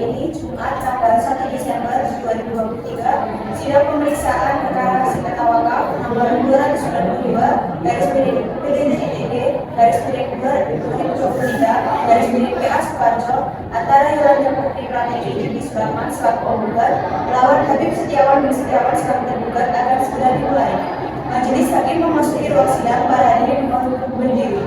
ini, Jumat tanggal 1 Desember 2023, sidang pemeriksaan perkara sengketa wakaf nomor 292 PA Sukarjo antara Yolanda Putri Pratiki Binti Suratman selaku penggugat melawan Habib Setiawan bin Setiawan selaku tergugat akan segera dimulai. Majelis Hakim memasuki ruang sidang. Para hadirin mohon untuk berdiri.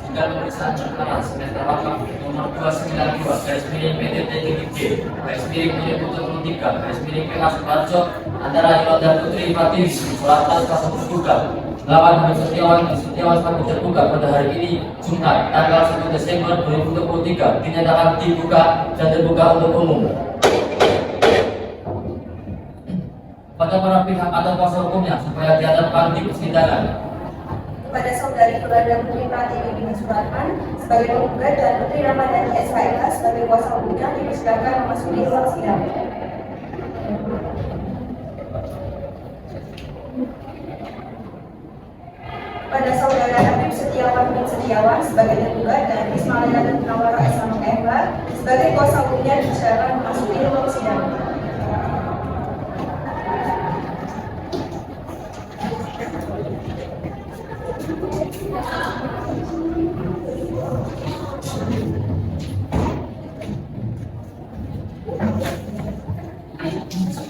Sidang pemeriksaan perkara sengketa wakaf nomor 292/PTT-PA Sukarjo antara Yolanda Putri Pratiki Suratman selaku tergugat melawan Habib Setiawan selaku tergugat pada hari ini, Jumat tanggal 1 Desember 2023, dinyatakan dibuka dan terbuka untuk umum. Pada para pihak atau kuasa hukumnya supaya dihadapkan di persidangan. Kepada saudari Yolanda Putri Pratiki Binti Suratman sebagai penggugat dan Putri Ramadhani SHMH sebagai kuasa hukumnya dipersilakan memasuki ruang sidang. Kepada saudara Habib Setiawan bin Setiawan sebagai tergugat dan Ismail Nawara SHMH sebagai kuasa hukumnya dipersilakan memasuki ruang sidang.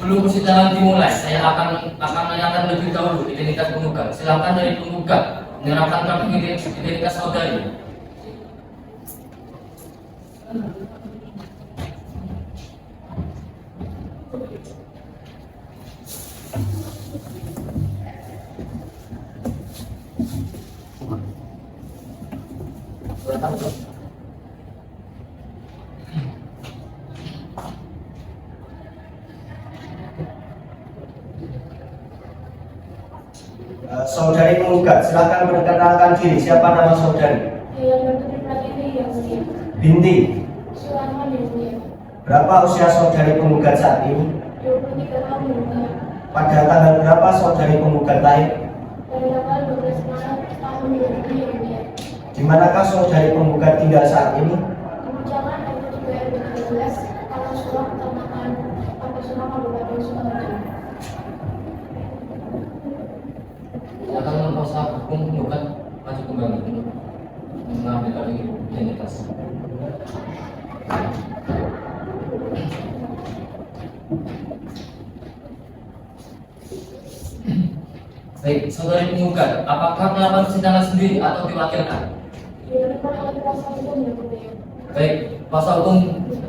Sebelum persidangan dimulai, saya akan menanyakan lebih dahulu identitas penggugat. Silakan dari penggugat menyerahkan kartu identitas saudari. Saudari penggugat, silakan memperkenalkan diri. Siapa nama saudari? Yolanda Putri Pratiki yang mulia. Binti. Suratman yang mulia. Berapa usia saudari penggugat saat ini? 23 tahun yang mulia. Pada tanggal berapa saudari penggugat lahir? Pada tanggal 12 Maret tahun 2000 yang mulia. Di manakah saudari penggugat tinggal saat ini? Kebijakan RT 3 RW 13 Kampung Surah Kecamatan Kampung Surah Kabupaten Sukoharjo. Silakan kuasa hukum penggugat maju kembali untuk mengambil alih identitas. Baik, saudari penggugat, apakah melakukan persidangan sendiri atau diwakilkan? Dilakukan oleh kuasa hukum yang mulia. Baik, kuasa hukum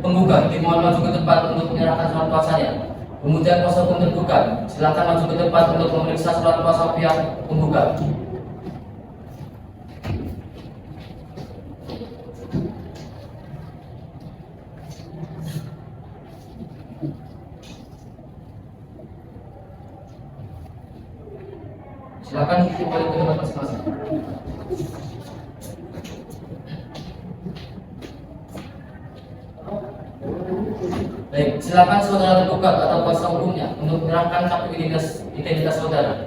penggugat dimohon maju ke tempat untuk menyerahkan surat kuasanya. Kemudian kuasa hukum tergugat, silakan maju ke tempat untuk memeriksa surat kuasa pihak penggugat. Silakan kembali ke tempat masing-masing. Baik, silakan saudara tergugat atau kuasa hukumnya untuk menyerahkan kartu identitas saudara.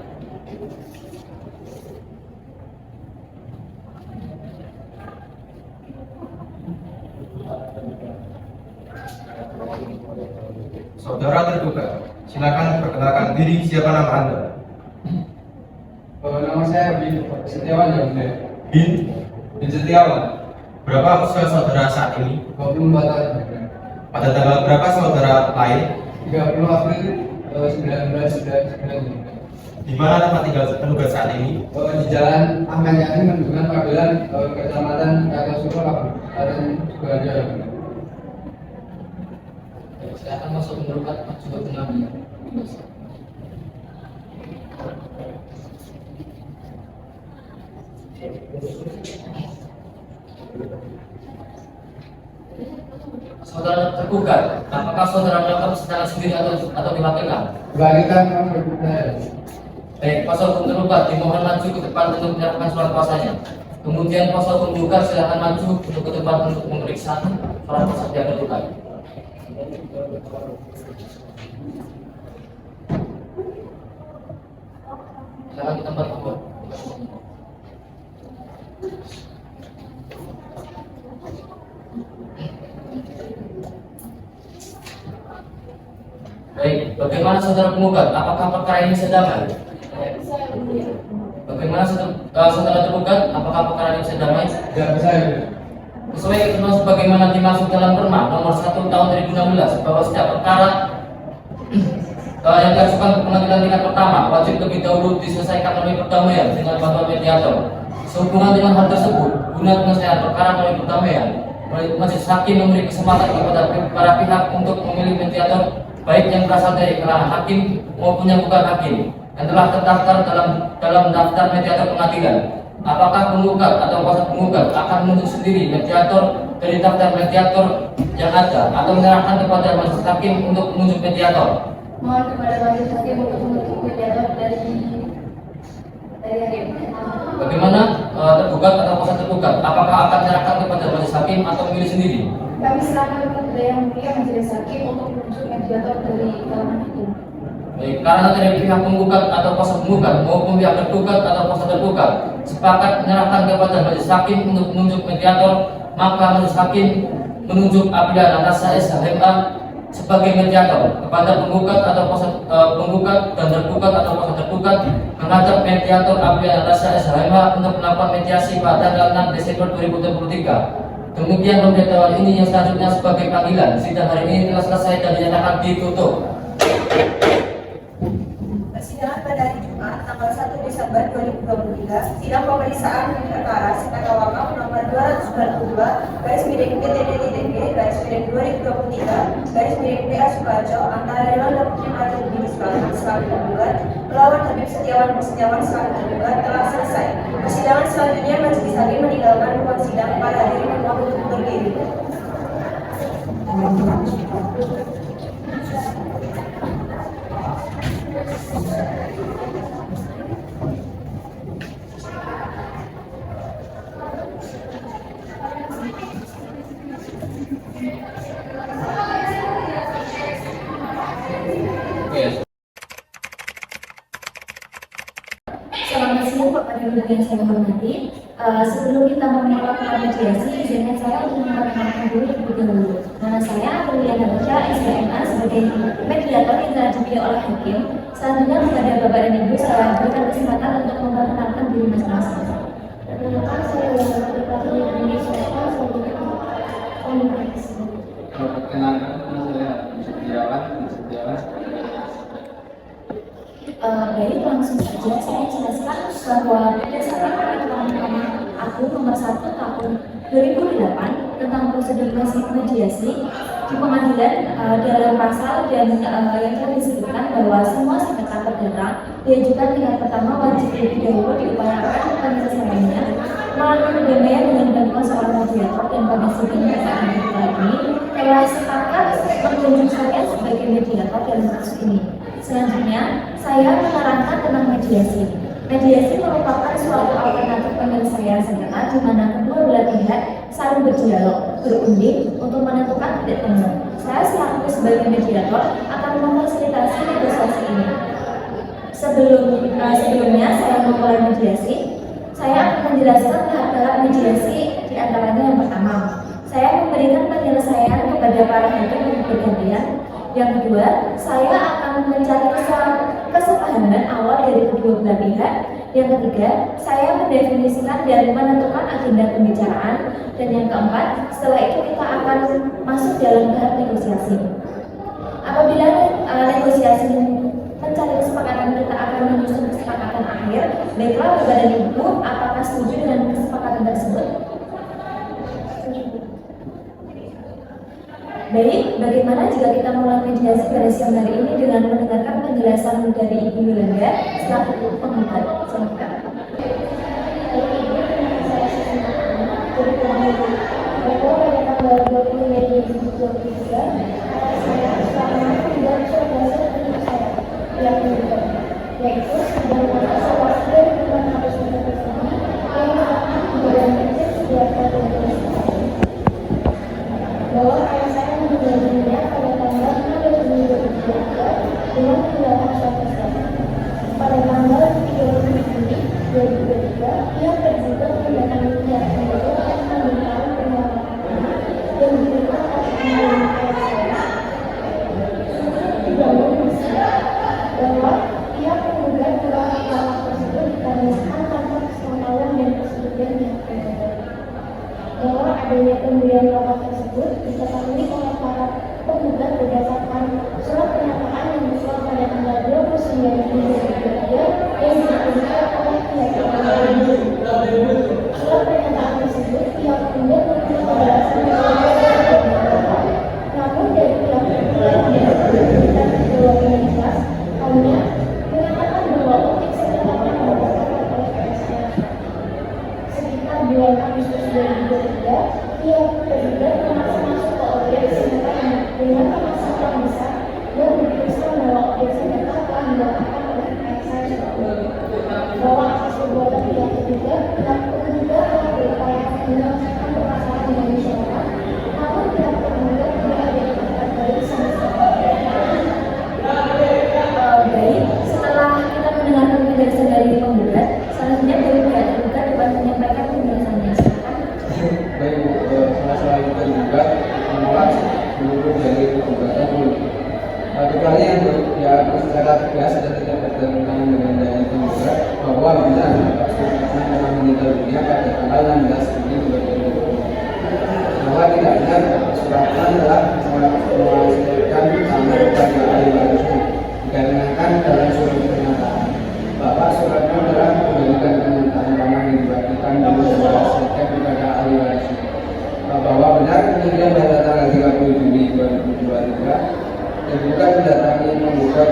Saudara tergugat, silakan perkenalkan diri. Siapa nama Anda? Nama saya Bin Setiawan yang mulia. Bin Setiawan. Berapa usia saudara saat ini? 24 tahun yang mulia. Pada tanggal berapa saudara lahir? 30 April 1999. Di mana tempat tinggal tergugat saat ini? Di Jalan Ahmad Yani Bendungan Pabelan, Kecamatan Kampung Surah Kabupaten Sukoharjo. Silakan masuk tergugat maju ke pengambilan. Saudara tergugat, apakah saudara melakukan persidangan sendiri atau diwakilkan? Diwakilkan Mas Bergugat. Baik, pasal hukum tergugat dimohon maju ke depan untuk menyerahkan surat kuasanya. Kemudian pasal penggugat silakan maju untuk ke depan untuk memeriksa surat kuasa pihak tergugat. Silakan di tempat duduk. Baik, bagaimana saudara penggugat? Apakah perkara ini sedang? Bagaimana saudara tergugat? Apakah perkara ini bisa damai? Tidak bisa. Sesuai ketentuan sebagaimana dimaksud dalam Perma nomor 1 tahun 2016 bahwa setiap perkara yang diajukan ke pengadilan tingkat pertama wajib lebih dahulu diselesaikan melalui perdamaian dengan bantuan mediator. Sehubungan dengan hal tersebut, guna penyelesaian perkara melalui perdamaian, majelis hakim memberi kesempatan kepada para pihak untuk memilih mediator baik yang berasal dari kalangan hakim maupun yang bukan hakim yang telah terdaftar dalam daftar mediator pengadilan. Apakah penggugat atau kuasa penggugat akan menunjuk sendiri mediator dari daftar mediator yang ada atau menyerahkan kepada majelis hakim untuk menunjuk mediator? Mohon kepada majelis hakim untuk menunjuk mediator dari hakim. Bagaimana tergugat atau kuasa tergugat? Apakah akan menyerahkan kepada majelis hakim atau memilih sendiri? Kami serahkan kepada yang mulia majelis hakim untuk menunjuk mediator dari kalangan hakim. Baik, karena dari pihak penggugat atau kuasa penggugat maupun pihak tergugat atau kuasa tergugat sepakat menyerahkan kepada majelis hakim untuk menunjuk mediator, maka majelis hakim menunjuk apabila Natasha SHMA sebagai mediator kepada penggugat atau kuasa penggugat dan tergugat atau kuasa tergugat menghadap mediator apabila Natasha SHMA untuk melakukan mediasi pada tanggal 6 Desember 2023. Demikian pemberitahuan ini yang selanjutnya sebagai panggilan. Sidang hari ini telah selesai dan dinyatakan ditutup. Persidangan pada hari Jumat tanggal 1 Desember 2023, sidang pemeriksaan perkara sengketa wakaf nomor 292 garis miring PTD-TTG garis miring 2023 garis miring PA Sukarjo antara Yolanda Putri Pratibwi Biswarman selaku penggugat melawan Habib Setiawan selaku tergugat telah selesai. Persidangan selanjutnya majelis hakim meninggalkan ruang sidang pada hadirin mohon untuk berdiri. Selamat siang Bapak dan Ibu yang saya hormati. Sebelum kita memulai mediasi, izinkan saya untuk memperkenalkan dulu terlebih dahulu. Nama saya Aprilia Natasha SHMA sebagai mediator yang telah dipilih oleh hakim. Selanjutnya kepada Bapak dan Ibu saya berikan kesempatan untuk memperkenalkan diri masing-masing. Perkenalkan saya Yolanda Putri Biswarman sebagai komunikasi. Perkenalkan saya Setiawan. Baik, langsung saja saya jelaskan bahwa berdasarkan peraturan Agung nomor 1 tahun 2008 tentang prosedur mediasi di pengadilan dalam pasal dan yang telah disebutkan bahwa semua sengketa perdata diajukan tingkat pertama wajib lebih dahulu diupayakan penyelesaiannya melalui perdamaian dengan bantuan seorang mediator dan pada sidang pada ini telah sepakat menunjuk saya sebagai mediator dalam kasus ini. Selanjutnya, saya menerangkan tentang mediasi. Mediasi merupakan suatu alternatif penyelesaian sengketa di mana kedua belah pihak saling berdialog, berunding untuk menentukan titik temu. Saya selaku sebagai mediator akan memfasilitasi negosiasi ini. Sebelumnya saya memulai mediasi, saya akan menjelaskan tahap-tahap mediasi di antaranya yang pertama. Saya memberikan penyelesaian kepada para hakim yang bergantian. Yang kedua, saya akan mencari kesepahaman awal dari kedua belah pihak. Yang ketiga, saya mendefinisikan dan menentukan agenda pembicaraan. Dan yang keempat, setelah itu kita akan masuk dalam tahap negosiasi. Apabila negosiasi mencari kesepakatan, kita akan menyusun kesepakatan akhir. Baiklah Bapak dan Ibu, apakah setuju dengan kesepakatan tersebut? Baik, bagaimana jika kita mulai mediasi pada siang hari ini dengan mendengarkan penjelasan dari Ibu Yolanda selaku penggugat? Silakan. Dari Ibu, saya sedang dari bahwa pihak penggugat telah melakukan tersebut dikarenakan tanpa sepengetahuan dan persetujuan yang berbeda. Bahwa adanya pemberian laporan tersebut diketahui oleh para penggugat berdasarkan surat pernyataan yang dibuat pada tanggal 29 Juni 2023 yang diterima oleh pihak penggugat. Surat pernyataan tersebut pihak penggugat memberikan penjelasan namun dari pihak penggugat tidak memberikan jawaban yang jelas, hanya menyatakan bahwa objek sebenarnya mendapatkan oleh PSR. Sekitar bulan Agustus 2023, pihak tergugat memaksa masuk ke objek senjata dengan kemasan yang besar dan diperiksa bahwa objek senjata telah didapatkan oleh PSR tersebut. Bahwa atas perbuatan pihak tergugat, pihak tergugat telah berupaya menyelesaikan permasalahan dengan musyawarah, namun pihak tergugat tidak ada itikat baik sama sekali. Baik, setelah kita mendengar penjelasan dari penggugat, selanjutnya dari pihak tergugat dapat menyampaikan penjelasannya. Silakan. Baik, masalah yang tergugat menolak seluruh dari gugatan dulu. Kecuali yang secara tegas dan tidak bertentangan dengan dalil penggugat bahwa benar Sultan telah meninggal dunia pada tanggal 16 Juni 2020. Bahwa tidak benar Sultan telah mewasiatkan tanah kepada ahli warisnya dikarenakan dalam surat pernyataan Bapak Suratno telah memberikan pernyataan tanah yang dibagikan dulu mewasiatkan kepada ahli warisnya bahwa benar kemudian pada tanggal 30 Juni 2023 tergugat mendatangi penggugat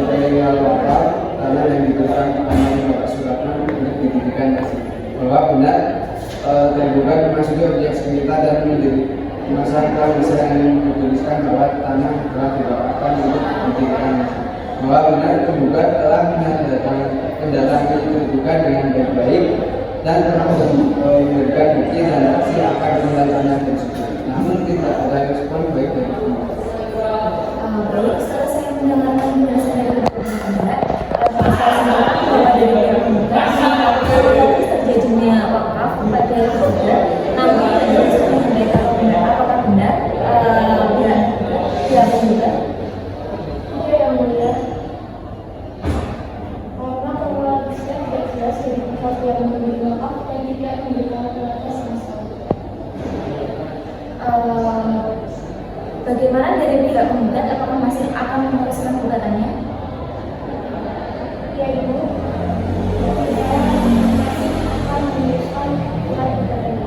perihal wakaf tanah yang diberikan kepada Bapak Suratno untuk didirikan bahwa benar tergugat memasuki objek sengketa dan memasang tulisan yang bertuliskan bahwa tanah telah dibawahkan untuk didirikan bahwa benar tergugat telah mendatangi tergugat dengan baik-baik dan telah memberikan bukti dan saksi akan pemilihan tanah tersebut, namun tidak ada respon baik dari penggugat. Baik, setelah saya mendengarkan penjelasan dari penggugat, saya sampaikan bahwa dari pihak penggugat terjadinya wakaf pada penggugat, namun tidak bisa menyampaikan apakah benar pihak penggugat. Iya yang mulia. Karena kronologisnya tidak jelas dari pihak yang memberi wakaf dan tidak memberikan penjelasan sama sekali. Bagaimana dari pihak penggugat, apakah masih akan meneruskan gugatannya? Ya Ibu, saya akan meneruskan gugatannya.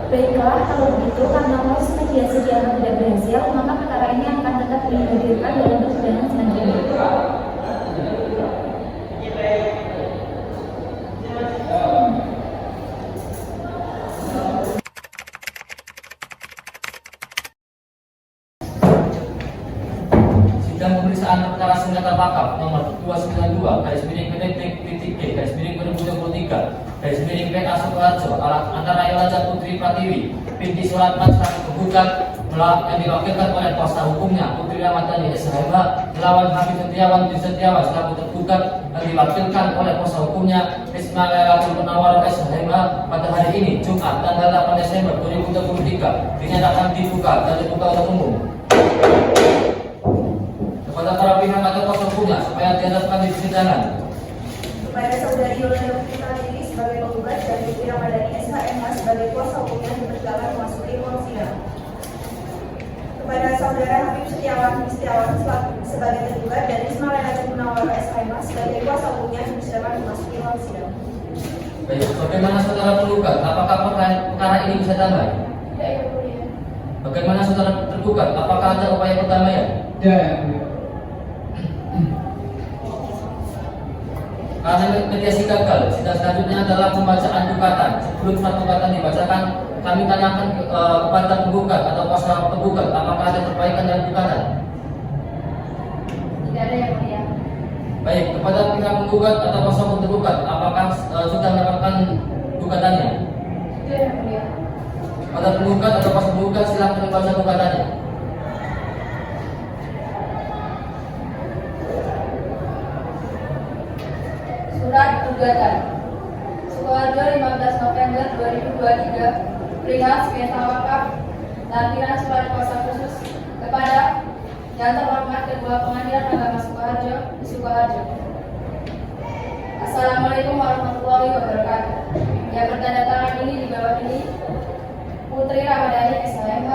Baiklah, kalau begitu karena proses mediasi dianggap tidak berhasil, maka perkara ini akan tetap dihadirkan dalam persidangan selanjutnya. Sidang pemeriksaan perkara sengketa wakaf nomor 292 garis miring PT-G garis miring PA Sukoharjo antara Yolanda Putri Pratiwi binti Suratman selaku penggugat yang diwakilkan oleh kuasa hukumnya Putri Ramadhani SHMH melawan Habib Setiawan bin Setiawan selaku tergugat yang diwakilkan oleh kuasa hukumnya Risma Lailatul Munawwaroh SHMH pada hari ini Jumat tanggal 8 Desember 2023 dinyatakan dibuka dan terbuka untuk umum kepada para pihak atau kuasa hukumnya supaya dihadapkan di persidangan. Kepada saudari Yolanda Putri Pratiwi sebagai penggugat dan Putri Ramadhani SHMH sebagai kuasa hukumnya dipersilakan memasuki ruang sidang. Kepada saudara Habib Setiawan sebagai tergugat dan Risma Lailatul Munawwaroh SHMH sebagai kuasa hukumnya dipersilakan memasuki ruang sidang. Baik, bagaimana saudara penggugat? Apakah perkara ini bisa damai? Ya Yang mulia. Bagaimana saudara tergugat? Apakah ada upaya perdamaian? Ya, yang mulia. Karena mediasi gagal, sidang selanjutnya adalah pembacaan gugatan. Sebelum surat gugatan dibacakan, kami tanyakan kepada penggugat atau kuasa penggugat, apakah ada perbaikan dalam gugatan? Tidak ada yang mulia. Baik, kepada pihak penggugat atau kuasa tergugat, apakah sudah mendapatkan gugatannya? Tidak yang mulia. Pada penggugat atau kuasa penggugat silakan membaca gugatannya. Surat gugatan Sukoharjo 15 November 2023 perihal sengketa wakaf lampiran surat kuasa khusus kepada yang terhormat Ketua Pengadilan Agama Sukoharjo di Sukoharjo. Assalamualaikum warahmatullahi wabarakatuh. Yang bertanda tangan ini di bawah ini Putri Ramadhani SHMH,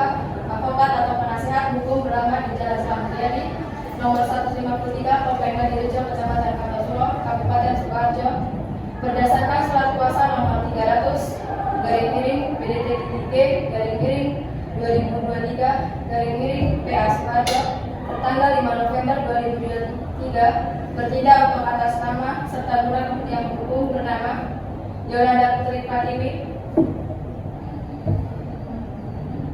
advokat atau penasihat hukum beralamat di Jalan Selamat Riyadi, nomor 153, Kopeng Direjo, Kecamatan Kartosuro, Kabupaten Sukoharjo, berdasarkan surat kuasa nomor 300/BDTG/2023/PA Sukoharjo tertanggal 5 November 2023 bertindak untuk atas nama serta surat kepentingan hukum bernama Yolanda Putri Pratiwi,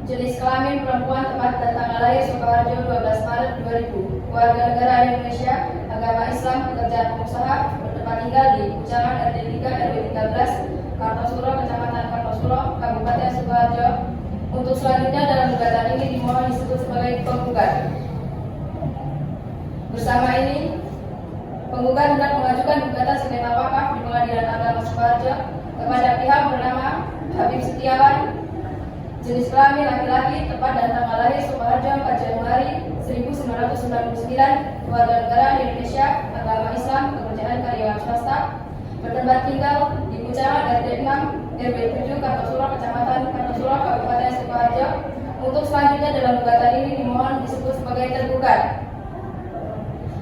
jenis kelamin perempuan, tempat dan tanggal lahir Sukoharjo 12 Maret 2000, warga negara Indonesia, agama Islam, pekerjaan pengusaha, bertempat tinggal di Ucangan RT 3 RW 13 Kartosuro, Kecamatan Kartosuro, Kabupaten Sukoharjo. Untuk selanjutnya dalam gugatan ini dimohon disebut sebagai penggugat. Bersama ini penggugat hendak mengajukan gugatan sengketa wakaf di Pengadilan Agama Sukoharjo kepada pihak bernama Habib Setiawan, jenis kelamin laki-laki, tempat dan tanggal lahir Sukoharjo 4 Januari 1999, warga negara Indonesia, agama Islam, pekerjaan karyawan swasta, bertempat tinggal di Pucangan RT 6 RW 7 Kartosuro, Kecamatan Kartosuro, Kabupaten Sukoharjo. Untuk selanjutnya dalam gugatan ini dimohon disebut sebagai tergugat.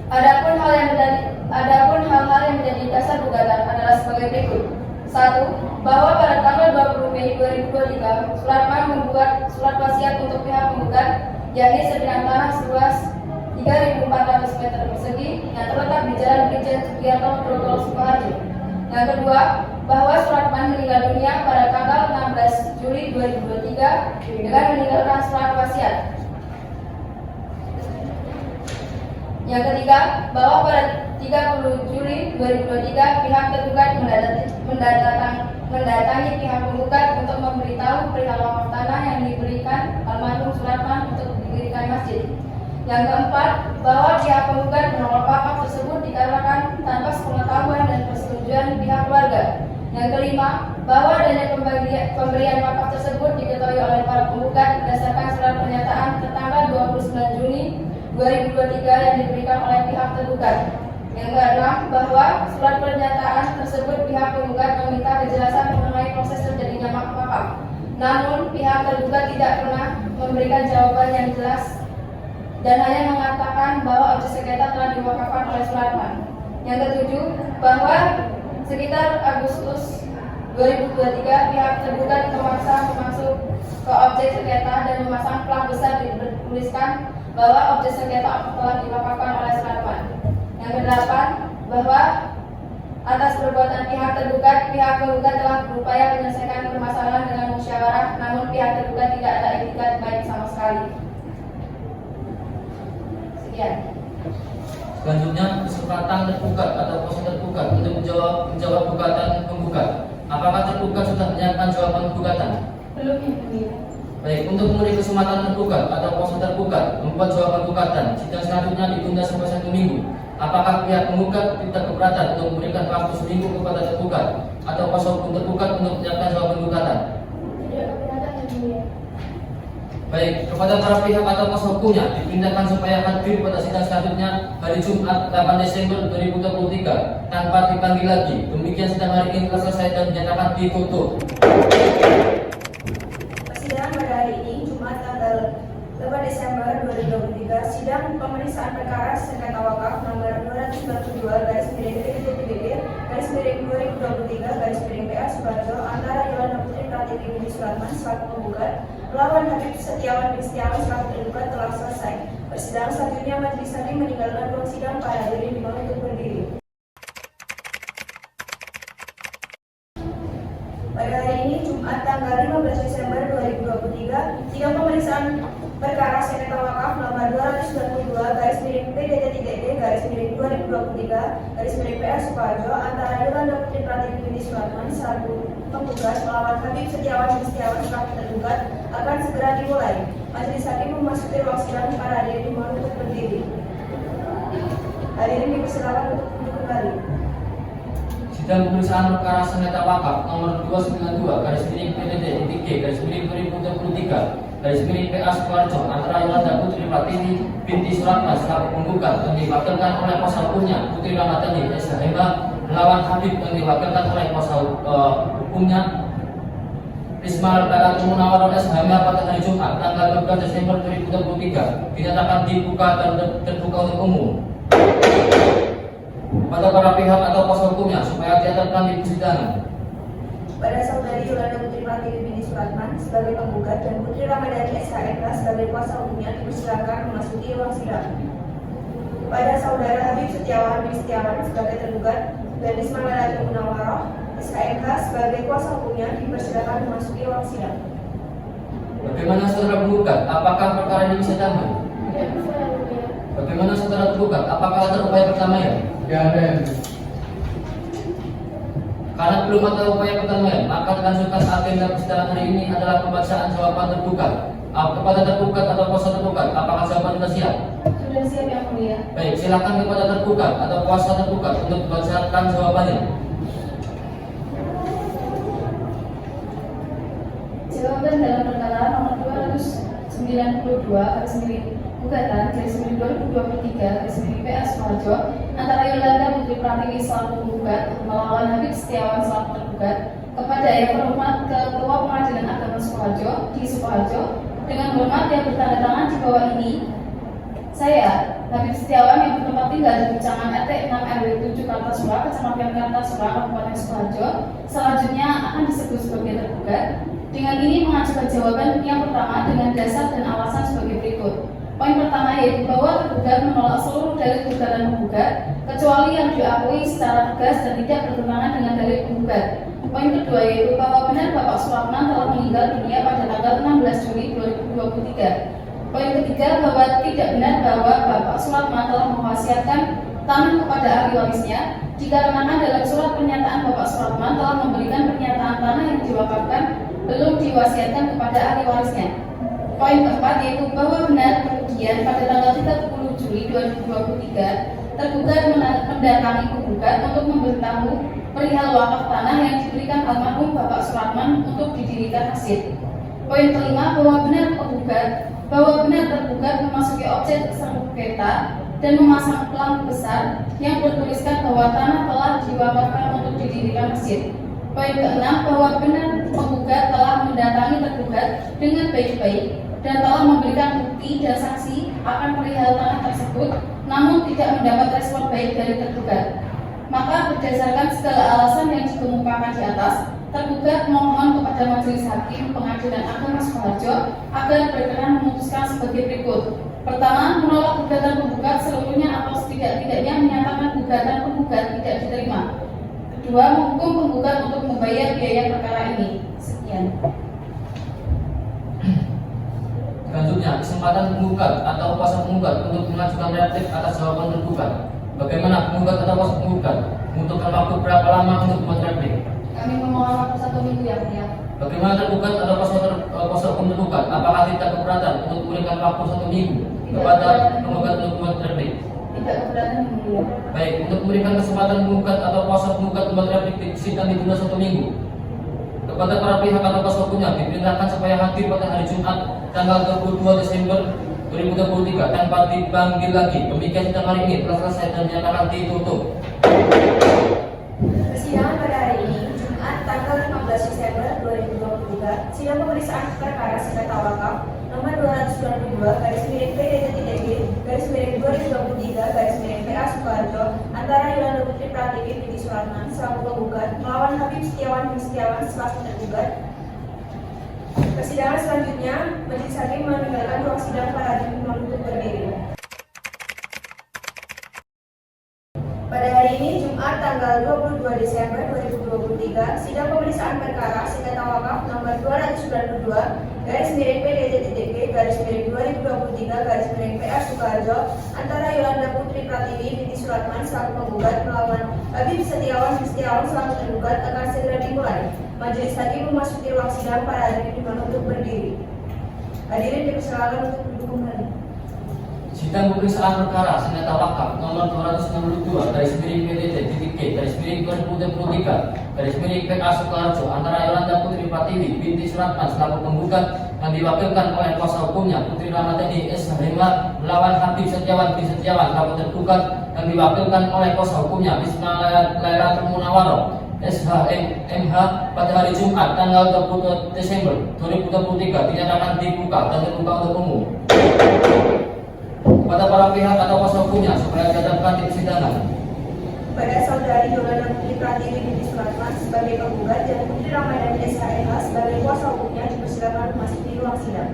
Adapun hal-hal yang menjadi dasar gugatan adalah sebagai berikut. 1. Bahwa pada tanggal 20 Mei 2023, Suratman membuat surat wasiat untuk pihak penggugat, yakni sebidang tanah seluas 3.400 meter persegi yang terletak di Jalan Brigjen Sugiarto, Grogol, Sukoharjo. Yang kedua, bahwa Suratman meninggal dunia pada tanggal 16 Juli 2023 dengan meninggalkan surat wasiat. Yang ketiga, bahwa pada 30 Juli 2023 pihak tergugat mendatangi pihak penggugat untuk memberitahu perihal wakaf tanah yang diberikan almarhum Suratman untuk didirikan masjid. Yang keempat, bahwa pihak penggugat menolak wakaf tersebut dikarenakan tanpa sepengetahuan dan persetujuan pihak keluarga. Yang kelima, bahwa dana pemberian wakaf tersebut diketahui oleh para penggugat berdasarkan surat pernyataan tertanggal 29 Juni 2023 yang diberikan oleh pihak tergugat. Yang keenam, bahwa surat pernyataan tersebut pihak penggugat meminta kejelasan mengenai proses terjadinya wakaf. Namun pihak tergugat tidak pernah memberikan jawaban yang jelas dan hanya mengatakan bahwa objek sengketa telah diwakafkan oleh Suratman. Yang ketujuh, bahwa sekitar Agustus 2023 pihak tergugat memaksa masuk ke objek sengketa dan memasang plang besar bertuliskan bahwa objek sengketa telah diwakafkan oleh Suratman. Yang kedelapan, bahwa atas perbuatan pihak tergugat telah berupaya menyelesaikan permasalahan dengan musyawarah, namun pihak tergugat tidak ada itikat baik sama sekali. Sekian. Selanjutnya kesempatan tergugat atau proses tergugat untuk menjawab gugatan penggugat. Apakah tergugat sudah menyiapkan jawaban gugatan? Belum, Yang Mulia. Baik, untuk memberi kesempatan tergugat atau proses tergugat membuat jawaban gugatan, sidang selanjutnya ditunda sampai 1 minggu. Apakah pihak penggugat tidak keberatan untuk memberikan waktu seminggu kepada tergugat atau kuasa hukum tergugat untuk menyiapkan jawaban gugatan? Tidak keberatan, Yang Mulia. Baik, kepada para pihak atau kuasa hukumnya dipindahkan supaya hadir pada sidang selanjutnya hari Jumat 8 Desember 2023 tanpa dipanggil lagi. Demikian sidang hari ini telah selesai dan dinyatakan ditutup. Persidangan pada hari ini Jumat tanggal 8 Desember 2023, sidang pemeriksaan perkara sengketa wakaf nomor 292/BDTG/2023/PA Sukoharjo antara Yolanda Putri Pratiwi binti Suratman selaku penggugat melawan Habib Setiawan bin Setiawan selaku tergugat telah selesai. Persidangan selanjutnya majelis hakim meninggalkan ruang sidang para hadirin dimohon untuk berdiri. Pada hari ini Jumat tanggal 15 Desember 2023, sidang pemeriksaan perkara sengketa wakaf nomor 292/BDTG/2023/PA Sukoharjo antara Yolanda Putri Pratiwi binti Suratman selaku penggugat melawan Habib Setiawan bin Setiawan selaku tergugat akan segera dimulai. Majelis hakim memasuki ruang sidang, para hadirin dimohon untuk berdiri. Hadirin dipersilakan untuk duduk kembali. Sidang pemeriksaan perkara sengketa wakaf nomor 292/PTT/PTT/2023 Sukoharjo antara Yolanda Putri Pratiwi binti Suratman selaku penggugat yang diwakilkan oleh kuasa hukumnya Putri Ramadhani SHMH melawan Habib yang diwakilkan oleh kuasa hukumnya Risma Ardalatul Munawwarah SHMH pada hari Jumat tanggal 12 Desember 2023 dinyatakan dibuka dan terbuka untuk umum pada para pihak atau kuasa hukumnya supaya diaturkan di persidangan. Pada saudari Yolanda Putri Pratiwi binti Suratman sebagai penggugat dan Putri Ramadhani SHMH sebagai kuasa hukumnya dipersilakan memasuki ruang sidang. Pada saudara Habib Setiawan bin Setiawan sebagai tergugat dan Risma Ardalatul Munawwarah SHMH sebagai kuasa hukumnya dipersilakan memasuki ruang sidang. Bagaimana saudara penggugat? Apakah perkara ini bisa damai? Tidak bisa yang mulia. Bagaimana saudara tergugat? Apakah ada upaya perdamaian? Tidak ada yang mulia. Karena belum ada upaya perdamaian, maka dilanjutkan agenda persidangan hari ini adalah pembacaan jawaban tergugat. Kepada tergugat atau kuasa tergugat, apakah jawaban sudah siap? Sudah siap yang mulia. Baik, silakan kepada tergugat atau kuasa tergugat untuk membacakan jawabannya. Jawaban dalam perkara nomor 292/gugatan/2023/PA Sukoharjo antara Yolanda Putri Pratiwi selaku penggugat melawan Habib Setiawan selaku tergugat kepada Yang Terhormat Ketua Pengadilan Agama Sukoharjo di Sukoharjo dengan hormat yang bertanda tangan di bawah ini. Saya, Habib Setiawan yang bertempat tinggal di Bicangan RT 6 RW 7 Kartasura, Kecamatan Kartasura, Kabupaten Sukoharjo, selanjutnya akan disebut sebagai tergugat. Dengan ini mengajukan jawaban yang pertama dengan dasar dan alasan sebagai berikut. Poin pertama yaitu bahwa tergugat menolak seluruh dalil gugatan penggugat kecuali yang diakui secara tegas dan tidak bertentangan dengan dalil penggugat. Poin kedua yaitu bahwa benar Bapak Suratman telah meninggal dunia pada tanggal 16 Juli 2023. Poin ketiga bahwa tidak benar bahwa Bapak Suratman telah mewasiatkan tanah kepada ahli warisnya dikarenakan dalam surat pernyataan Bapak Suratman telah memberikan pernyataan tanah yang diwakafkan belum diwasiatkan kepada ahli warisnya. Poin keempat yaitu bahwa benar kemudian pada tanggal 30 Juli 2023 tergugat mendatangi penggugat untuk memberitahu perihal wakaf tanah yang diberikan almarhum Bapak Suratman untuk didirikan masjid. Poin kelima bahwa benar tergugat memasuki objek sengketa dan memasang pelang besar yang bertuliskan bahwa tanah telah diwakafkan untuk didirikan masjid. Poin keenam bahwa benar penggugat telah mendatangi tergugat dengan baik-baik dan telah memberikan bukti dan saksi akan perihal tanah tersebut, namun tidak mendapat respon baik dari tergugat. Maka berdasarkan segala alasan yang dikemukakan di atas, tergugat mohon kepada Majelis Hakim Pengadilan Agama Sukoharjo agar berkenan memutuskan sebagai berikut. Pertama, menolak gugatan penggugat seluruhnya atau setidak-tidaknya menyatakan gugatan penggugat tidak diterima. Kedua, menghukum penggugat untuk membayar biaya perkara ini. Sekian. Selanjutnya, kesempatan penggugat atau kuasa penggugat untuk mengajukan replik atas jawaban tergugat. Bagaimana penggugat atau kuasa penggugat membutuhkan waktu berapa lama untuk membuat replik? Kami memohon waktu 1 minggu yang mulia. Bagaimana tergugat atau kuasa hukum tergugat? Apakah tidak keberatan untuk memberikan waktu 1 minggu kepada penggugat untuk membuat replik? Tidak keberatan yang mulia. Baik, untuk memberikan kesempatan penggugat atau kuasa penggugat membuat replik di sidang ditunda 1 minggu. Kepada para pihak atau kuasa hukumnya diperintahkan supaya hadir pada hari Jumat tanggal 22 Desember 2023 tanpa dipanggil lagi. Demikian sidang hari ini telah selesai dan dinyatakan ditutup. Persidangan pada hari ini, Jumat tanggal 15 Desember 2023, sidang pemeriksaan perkara sengketa wakaf nomor 292/PDT/PDT/2023/PA Sukoharjo antara Yolanda Putri Pratiwi binti Suratman selaku penggugat melawan Habib Setiawan bin Setiawan selaku tergugat. Persidangan selanjutnya, Majelis Hakim meninggalkan ruang sidang para hakim menuntut berdiri. Pada hari ini, Jumat tanggal 22 Desember 2023, sidang pemeriksaan perkara sengketa wakaf nomor 292/PDT/PDT/2023/PA Sukoharjo antara Yolanda Putri Pratiwi binti Suratman selaku penggugat melawan Habib Setiawan bin Setiawan selaku tergugat akan segera dimulai. Majelis Hakim memasuki ruang sidang para hakim dimohon untuk berdiri. Hadirin dipersilakan untuk duduk kembali. Sidang pemeriksaan perkara sengketa wakaf nomor 262 garis miring PDT.K garis miring 2023 garis miring PA Sukoharjo antara Yolanda Putri Pratiwi binti Suratman selaku penggugat yang diwakilkan oleh kuasa hukumnya Putri Ramadhani SH melawan Habib Setiawan bin Setiawan selaku tergugat yang diwakilkan oleh kuasa hukumnya Bismillah Lailatul Munawwaroh SH.MH pada hari Jumat tanggal 20 Desember 2023 dinyatakan dibuka dan terbuka untuk umum kepada para pihak atau kuasa hukumnya supaya dihadapkan di persidangan. Pada saudari Yolanda Putri Pratiwi binti Suratman sebagai penggugat dan Putri Ramadhani SH.MH sebagai kuasa hukumnya dipersilakan masuk di ruang sidang.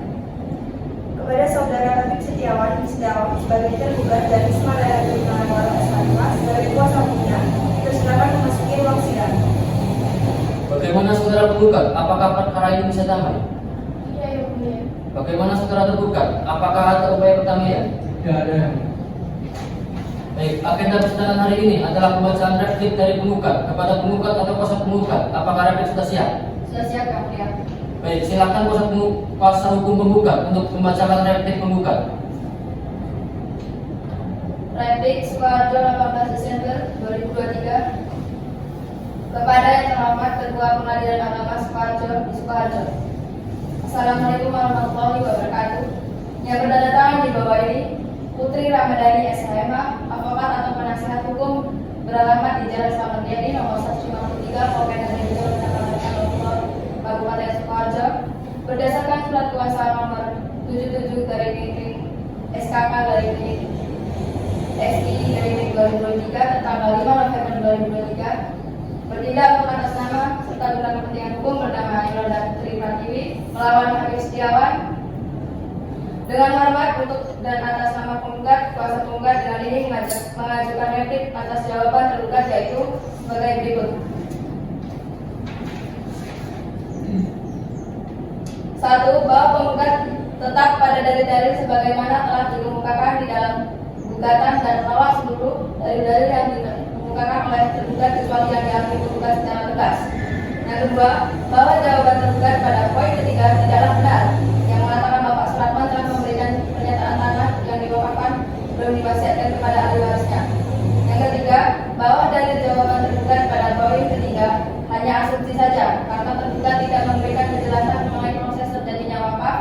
Kepada saudara Habib Setiawan bin Setiawan sebagai tergugat dan Bismillah Lailatul Munawwaroh SH.MH sebagai kuasa hukumnya dipersilakan memasuki ruang sidang. Bagaimana saudara penggugat? Apakah perkara ini bisa damai? Iya, Yang Mulia. Bagaimana saudara tergugat? Apakah ada upaya pertamaian? Tidak ada. Baik, agenda persidangan hari ini adalah pembacaan replik dari penggugat kepada penggugat atau kuasa penggugat. Apakah replik sudah siap? Sudah siap Yang Mulia. Baik, silakan kuasa hukum penggugat untuk membacakan replik penggugat. Replik Sukoharjo 18 Desember 2023 kepada yang terhormat Ketua Pengadilan Agama Sukoharjo di Sukoharjo. Assalamualaikum warahmatullahi wabarakatuh. Yang bertanda di bawah ini Putri Ramadhani SH.MH, advokat atau penasihat hukum beralamat di Jalan Slamet Riyadi nomor 153 Kabupaten Riau Kabupaten Sukoharjo berdasarkan surat kuasa nomor 77 garing SKK garing SI 2023 tanggal 5 November 2023 bertindak atas nama serta guna kepentingan hukum bernama Yolanda Putri Pratiwi melawan Habib Setiawan dengan hormat untuk dan atas nama penggugat kuasa penggugat dengan ini mengajukan replik atas jawaban tergugat yaitu sebagai berikut. 1. Bahwa penggugat tetap pada dalil-dalil sebagaimana telah dikemukakan di dalam gugatan dan menolak seluruh dalil-dalil yang dikemukakan oleh tergugat kecuali yang diambil penggugat secara tegas. Yang kedua, bahwa jawaban tergugat pada poin ketiga tidaklah benar yang mengatakan Bapak Suratman telah memberikan pernyataan tanah yang diwakafkan belum diwasiatkan kepada ahli warisnya. Yang ketiga, bahwa dalil jawaban tergugat pada poin ketiga hanya asumsi saja karena tergugat tidak memberikan kejelasan mengenai proses terjadinya wakaf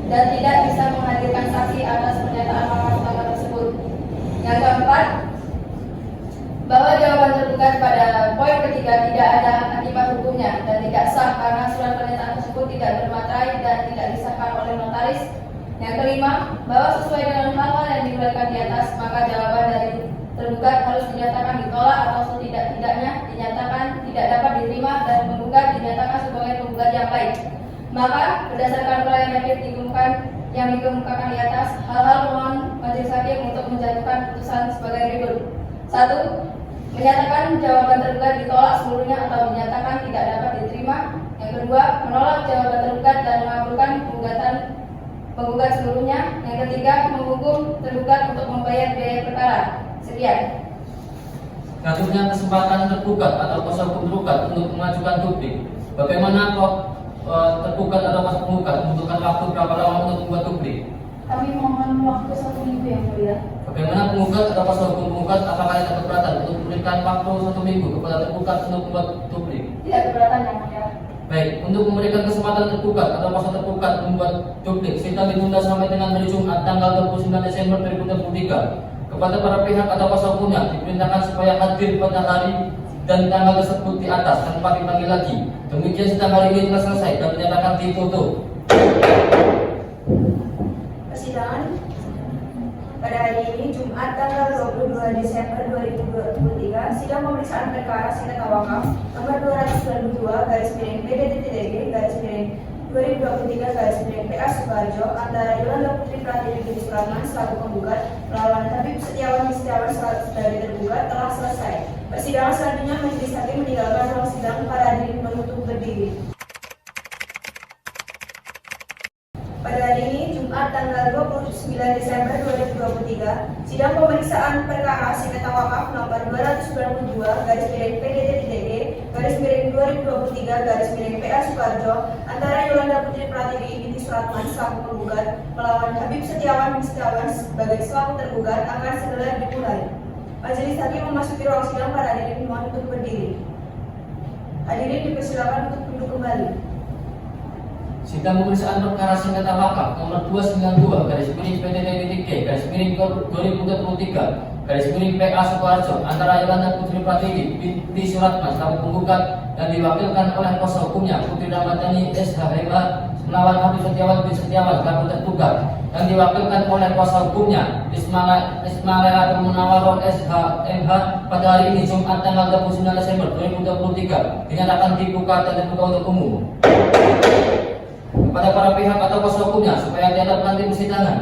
dan tidak bisa menghadirkan saksi atas pernyataan wakaf utama tersebut. Yang keempat, bahwa jawaban tergugat pada poin ketiga tidak ada akibat hukumnya dan tidak sah karena surat pernyataan tersebut tidak bermaterai dan tidak disahkan oleh notaris. Yang kelima, bahwa sesuai dengan hal-hal yang diuraikan di atas, maka jawaban dari tergugat harus dinyatakan ditolak atau setidak-tidaknya dinyatakan tidak dapat diterima dan penggugat dinyatakan sebagai penggugat yang baik. Maka berdasarkan uraian yang dikemukakan di atas, hal-hal mohon majelis hakim untuk menjatuhkan putusan sebagai berikut. 1. Menyatakan jawaban tergugat ditolak seluruhnya atau dinyatakan tidak dapat diterima. Yang kedua, menolak jawaban tergugat dan mengabulkan penggugat seluruhnya. Yang ketiga, menghukum tergugat untuk membayar biaya perkara. Sekian. Selanjutnya kesempatan tergugat atau kuasa hukum tergugat untuk mengajukan duplik. Bagaimana kok tergugat atau kuasa penggugat membutuhkan waktu berapa lama untuk membuat duplik? Kami mohon waktu 1 minggu Yang Mulia. Bagaimana penggugat atau kuasa hukum penggugat apakah ada keberatan untuk memberikan waktu 1 minggu kepada tergugat untuk membuat duplik? Tidak keberatan Yang Mulia. Baik, untuk memberikan kesempatan tergugat atau kuasa tergugat membuat duplik, sidang ditunda sampai dengan hari Jumat tanggal 29 Desember 2023. Kepada para pihak atau kuasa hukumnya diperintahkan supaya hadir pada hari dan tanggal tersebut di atas tanpa dipanggil lagi. Demikian sidang hari ini telah selesai dan dinyatakan ditutup. Persidangan pada hari ini Jumat tanggal 22 Desember 2023 sidang pemeriksaan perkara sengketa wakaf nomor 292 garis miring PDT.TG garis miring 2023 garis miring PA Sukoharjo antara Yolanda Putri Pratiwi binti Suratman selaku penggugat melawan Habib Setiawan bin Setiawan sebagai tergugat telah selesai. Persidangan selanjutnya majelis hakim meninggalkan ruang sidang para hadirin menutup berdiri. Pada hari ini Jumat tanggal 29 Desember 2023 sidang pemeriksaan perkara sengketa wakaf nomor 292 garis miring PDT.TG garis miring 2023 garis miring PA Sukoharjo antara Yolanda Putri Pratiwi binti Suratman Suratman selaku penggugat melawan Habib Setiawan sebagai selaku tergugat akan segera dimulai. Majelis hakim memasuki ruang sidang. Para hadirin dimohon untuk berdiri. Hadirin dipersilakan untuk duduk kembali. Sidang pemeriksaan perkara sengketa wakaf nomor 292 garis miring PTT.G garis miring 2023 garis miring PA Sukoharjo antara Yolanda Putri Pratiwi binti Suratman selaku penggugat dan diwakilkan oleh kuasa hukumnya Putri Ramadhani SHMH melawan Habib Setiawan bin Setiawan selaku tergugat dan diwakilkan oleh kuasa hukumnya Ismail Munawaro SHMH pada hari ini Jumat tanggal 29 Desember 2023 dinyatakan dibuka dan terbuka untuk umum kepada para pihak atau kuasa hukumnya supaya dihadapkan di persidangan.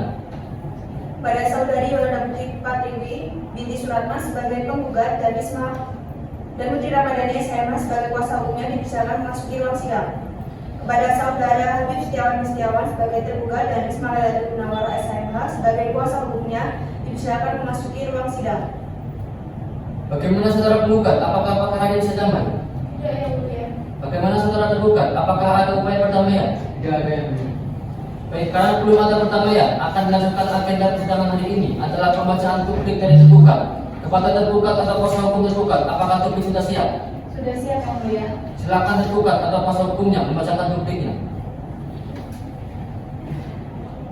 Pada saudari Yolanda Putri Pratiwi binti Suratman sebagai penggugat dan Putri Ramadhani SHMH sebagai kuasa hukumnya dipersilakan memasuki ruang sidang. Kepada saudara Habib Setiawan sebagai tergugat dan Ismail Munawaro SHMH sebagai kuasa hukumnya dipersilakan memasuki ruang sidang. Bagaimana saudara penggugat? Apakah perkara ini bisa damai? Tidak, Yang Mulia. Bagaimana saudara tergugat? Apakah ada upaya perdamaian? Tidak ada yang mulia. Baik, karena belum ada perdamaian, akan dilanjutkan agenda persidangan hari ini adalah pembacaan publik dari tergugat kepada tergugat atau kuasa hukum tergugat. Apakah publik sudah siap? Sudah siap, Yang Mulia. Silakan tergugat atau kuasa hukumnya membacakan publiknya.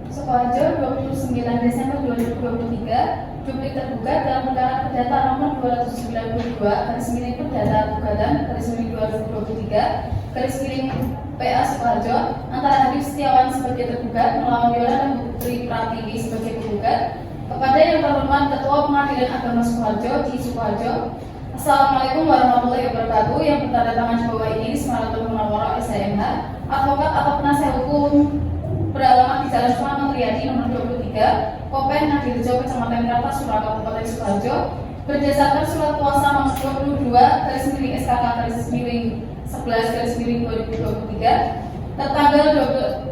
Sukoharjo 29 Desember 2023, duplik tergugat dalam perkara perdata nomor 292 garis miring perdata gugatan garis miring 2023 garis miring PA Sukoharjo antara Habib Setiawan sebagai tergugat melawan Yolanda Putri Pratiwi sebagai penggugat kepada yang terhormat Ketua Pengadilan Agama Sukoharjo di Sukoharjo. Assalamualaikum warahmatullahi wabarakatuh. Yang bertanda tangan di bawah ini Ismail Munawaro SHMH, advokat atau penasihat hukum beralamat di Jalan Sumarno Triadi nomor 23, Kopen Nadirejo, Kecamatan Kata, Surabaya, Kabupaten Sukoharjo, berdasarkan surat kuasa nomor 22 garis miring SKK garis miring 11 garis miring 2023 tertanggal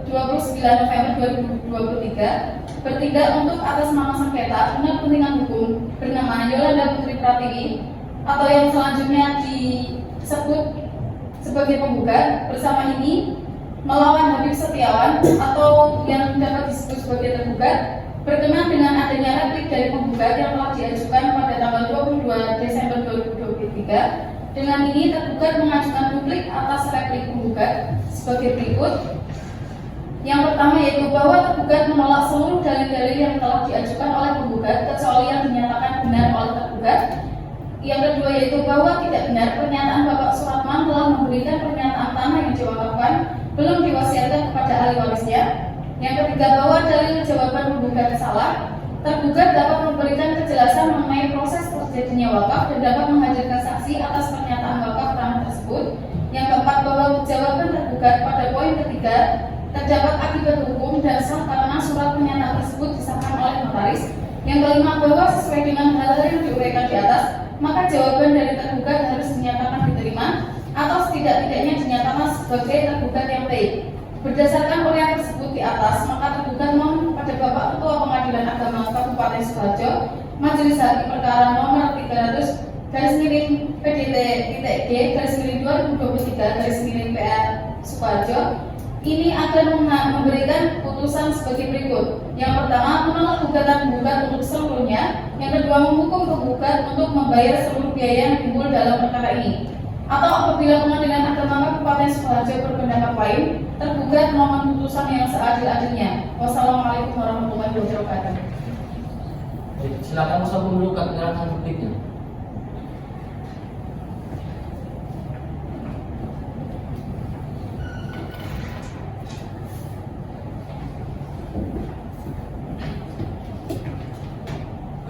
29 November 2023 bertindak untuk atas nama sengketa guna kepentingan hukum bernama Yolanda Putri Pratiwi atau yang selanjutnya disebut sebagai penggugat bersama ini melawan Habib Setiawan atau yang dapat disebut sebagai tergugat berkenaan dengan adanya replik dari penggugat yang telah diajukan pada tanggal 22 Desember 2023. Dengan ini tergugat mengajukan publik atas replik penggugat sebagai berikut. Yang pertama yaitu bahwa tergugat menolak seluruh dalil-dalil yang telah diajukan oleh penggugat kecuali yang dinyatakan benar oleh tergugat. Yang kedua yaitu bahwa tidak benar pernyataan Bapak Suratman telah memberikan pernyataan tanah yang diwakafkan belum diwasiatkan kepada ahli warisnya. Yang ketiga bahwa dalil jawaban penggugat salah. Tergugat dapat memberikan kejelasan mengenai proses terjadinya wakaf dan dapat menghadirkan saksi atas pernyataan wakaf tanah tersebut. Yang keempat bahwa jawaban tergugat pada poin ketiga terdapat akibat hukum dan sah karena surat pernyataan tersebut disahkan oleh notaris. Yang kelima bahwa sesuai dengan hal-hal yang diuraikan di atas, maka jawaban dari tergugat harus dinyatakan diterima atau setidak-tidaknya dinyatakan sebagai tergugat yang baik. Berdasarkan uraian tersebut di atas, maka tergugat mohon kepada Bapak Ketua Pengadilan Agama Kabupaten Sukoharjo, Majelis Hakim Perkara nomor 300 garis miring PDT.G garis miring 2023 garis miring PA Sukoharjo ini akan memberikan putusan sebagai berikut. Yang pertama, menolak gugatan penggugat untuk seluruhnya. Yang kedua, menghukum penggugat untuk membayar seluruh biaya yang timbul dalam perkara ini. Atau apabila Pengadilan Agama Kabupaten Sukoharjo berpendapat lain, tergugat mohon putusan yang seadil-adilnya. Wassalamualaikum warahmatullahi wabarakatuh. Baik, silakan usaha pembukaan keterangan publiknya.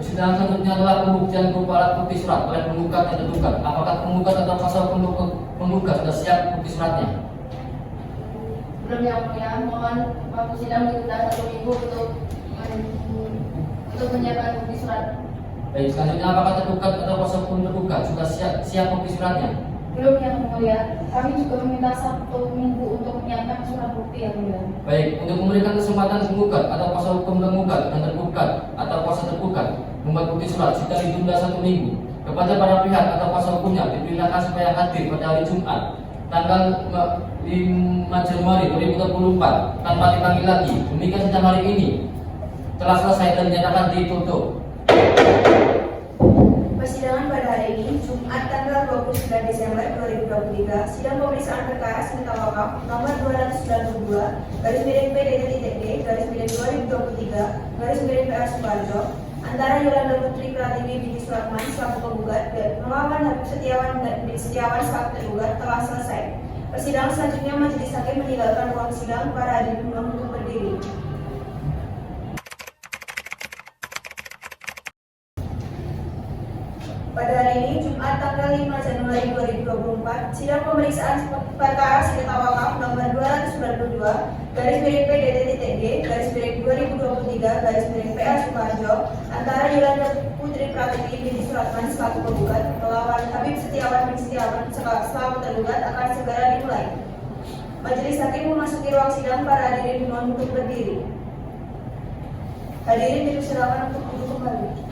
Persidangan selanjutnya adalah pembuktian berupa alat bukti surat oleh penggugat dan tergugat. Apakah penggugat atau kuasa hukum penggugat sudah siap bukti suratnya? Belum, Yang Mulia. Mohon waktu sidang ditunda 1 minggu untuk menyiapkan bukti surat. Baik, selanjutnya apakah tergugat atau kuasa hukum tergugat sudah siap bukti suratnya? Belum, Yang Mulia. Kami juga meminta 1 minggu untuk menyiapkan surat bukti, Yang Mulia. Baik, untuk memberikan kesempatan penggugat atau kuasa hukum penggugat dan tergugat atau kuasa tergugat membuat bukti surat sidang ditunda 1 minggu. Kepada para pihak atau kuasa hukumnya diperintahkan supaya hadir pada hari Jumat tanggal 5 Januari 2024 tanpa dipanggil lagi. Demikian sidang hari ini telah selesai dan dinyatakan ditutup. Persidangan pada hari ini, Jumat tanggal 29 Desember 2023, sidang pemeriksaan perkara sengketa wakaf nomor 292/PDD-2023/PA antara Yolanda Putri Pratiwi binti Suratman selaku penggugat dan melawan Habib Setiawan bin Setiawan selaku tergugat telah selesai. Persidangan selanjutnya majelis hakim meninggalkan ruang sidang para hadirin untuk berdiri. Pada hari ini, Jumat tanggal 5 Januari 2024, sidang pemeriksaan perkara sengketa wakaf nomor 292/PDD-2023/PA Sukoharjo antara Yolanda Putri Pratiwi binti Suratman selaku penggugat melawan Habib Setiawan bin Setiawan selaku tergugat akan segera dimulai. Majelis hakim memasuki ruang sidang, para hadirin dimohon untuk berdiri. Hadirin dipersilakan untuk duduk kembali.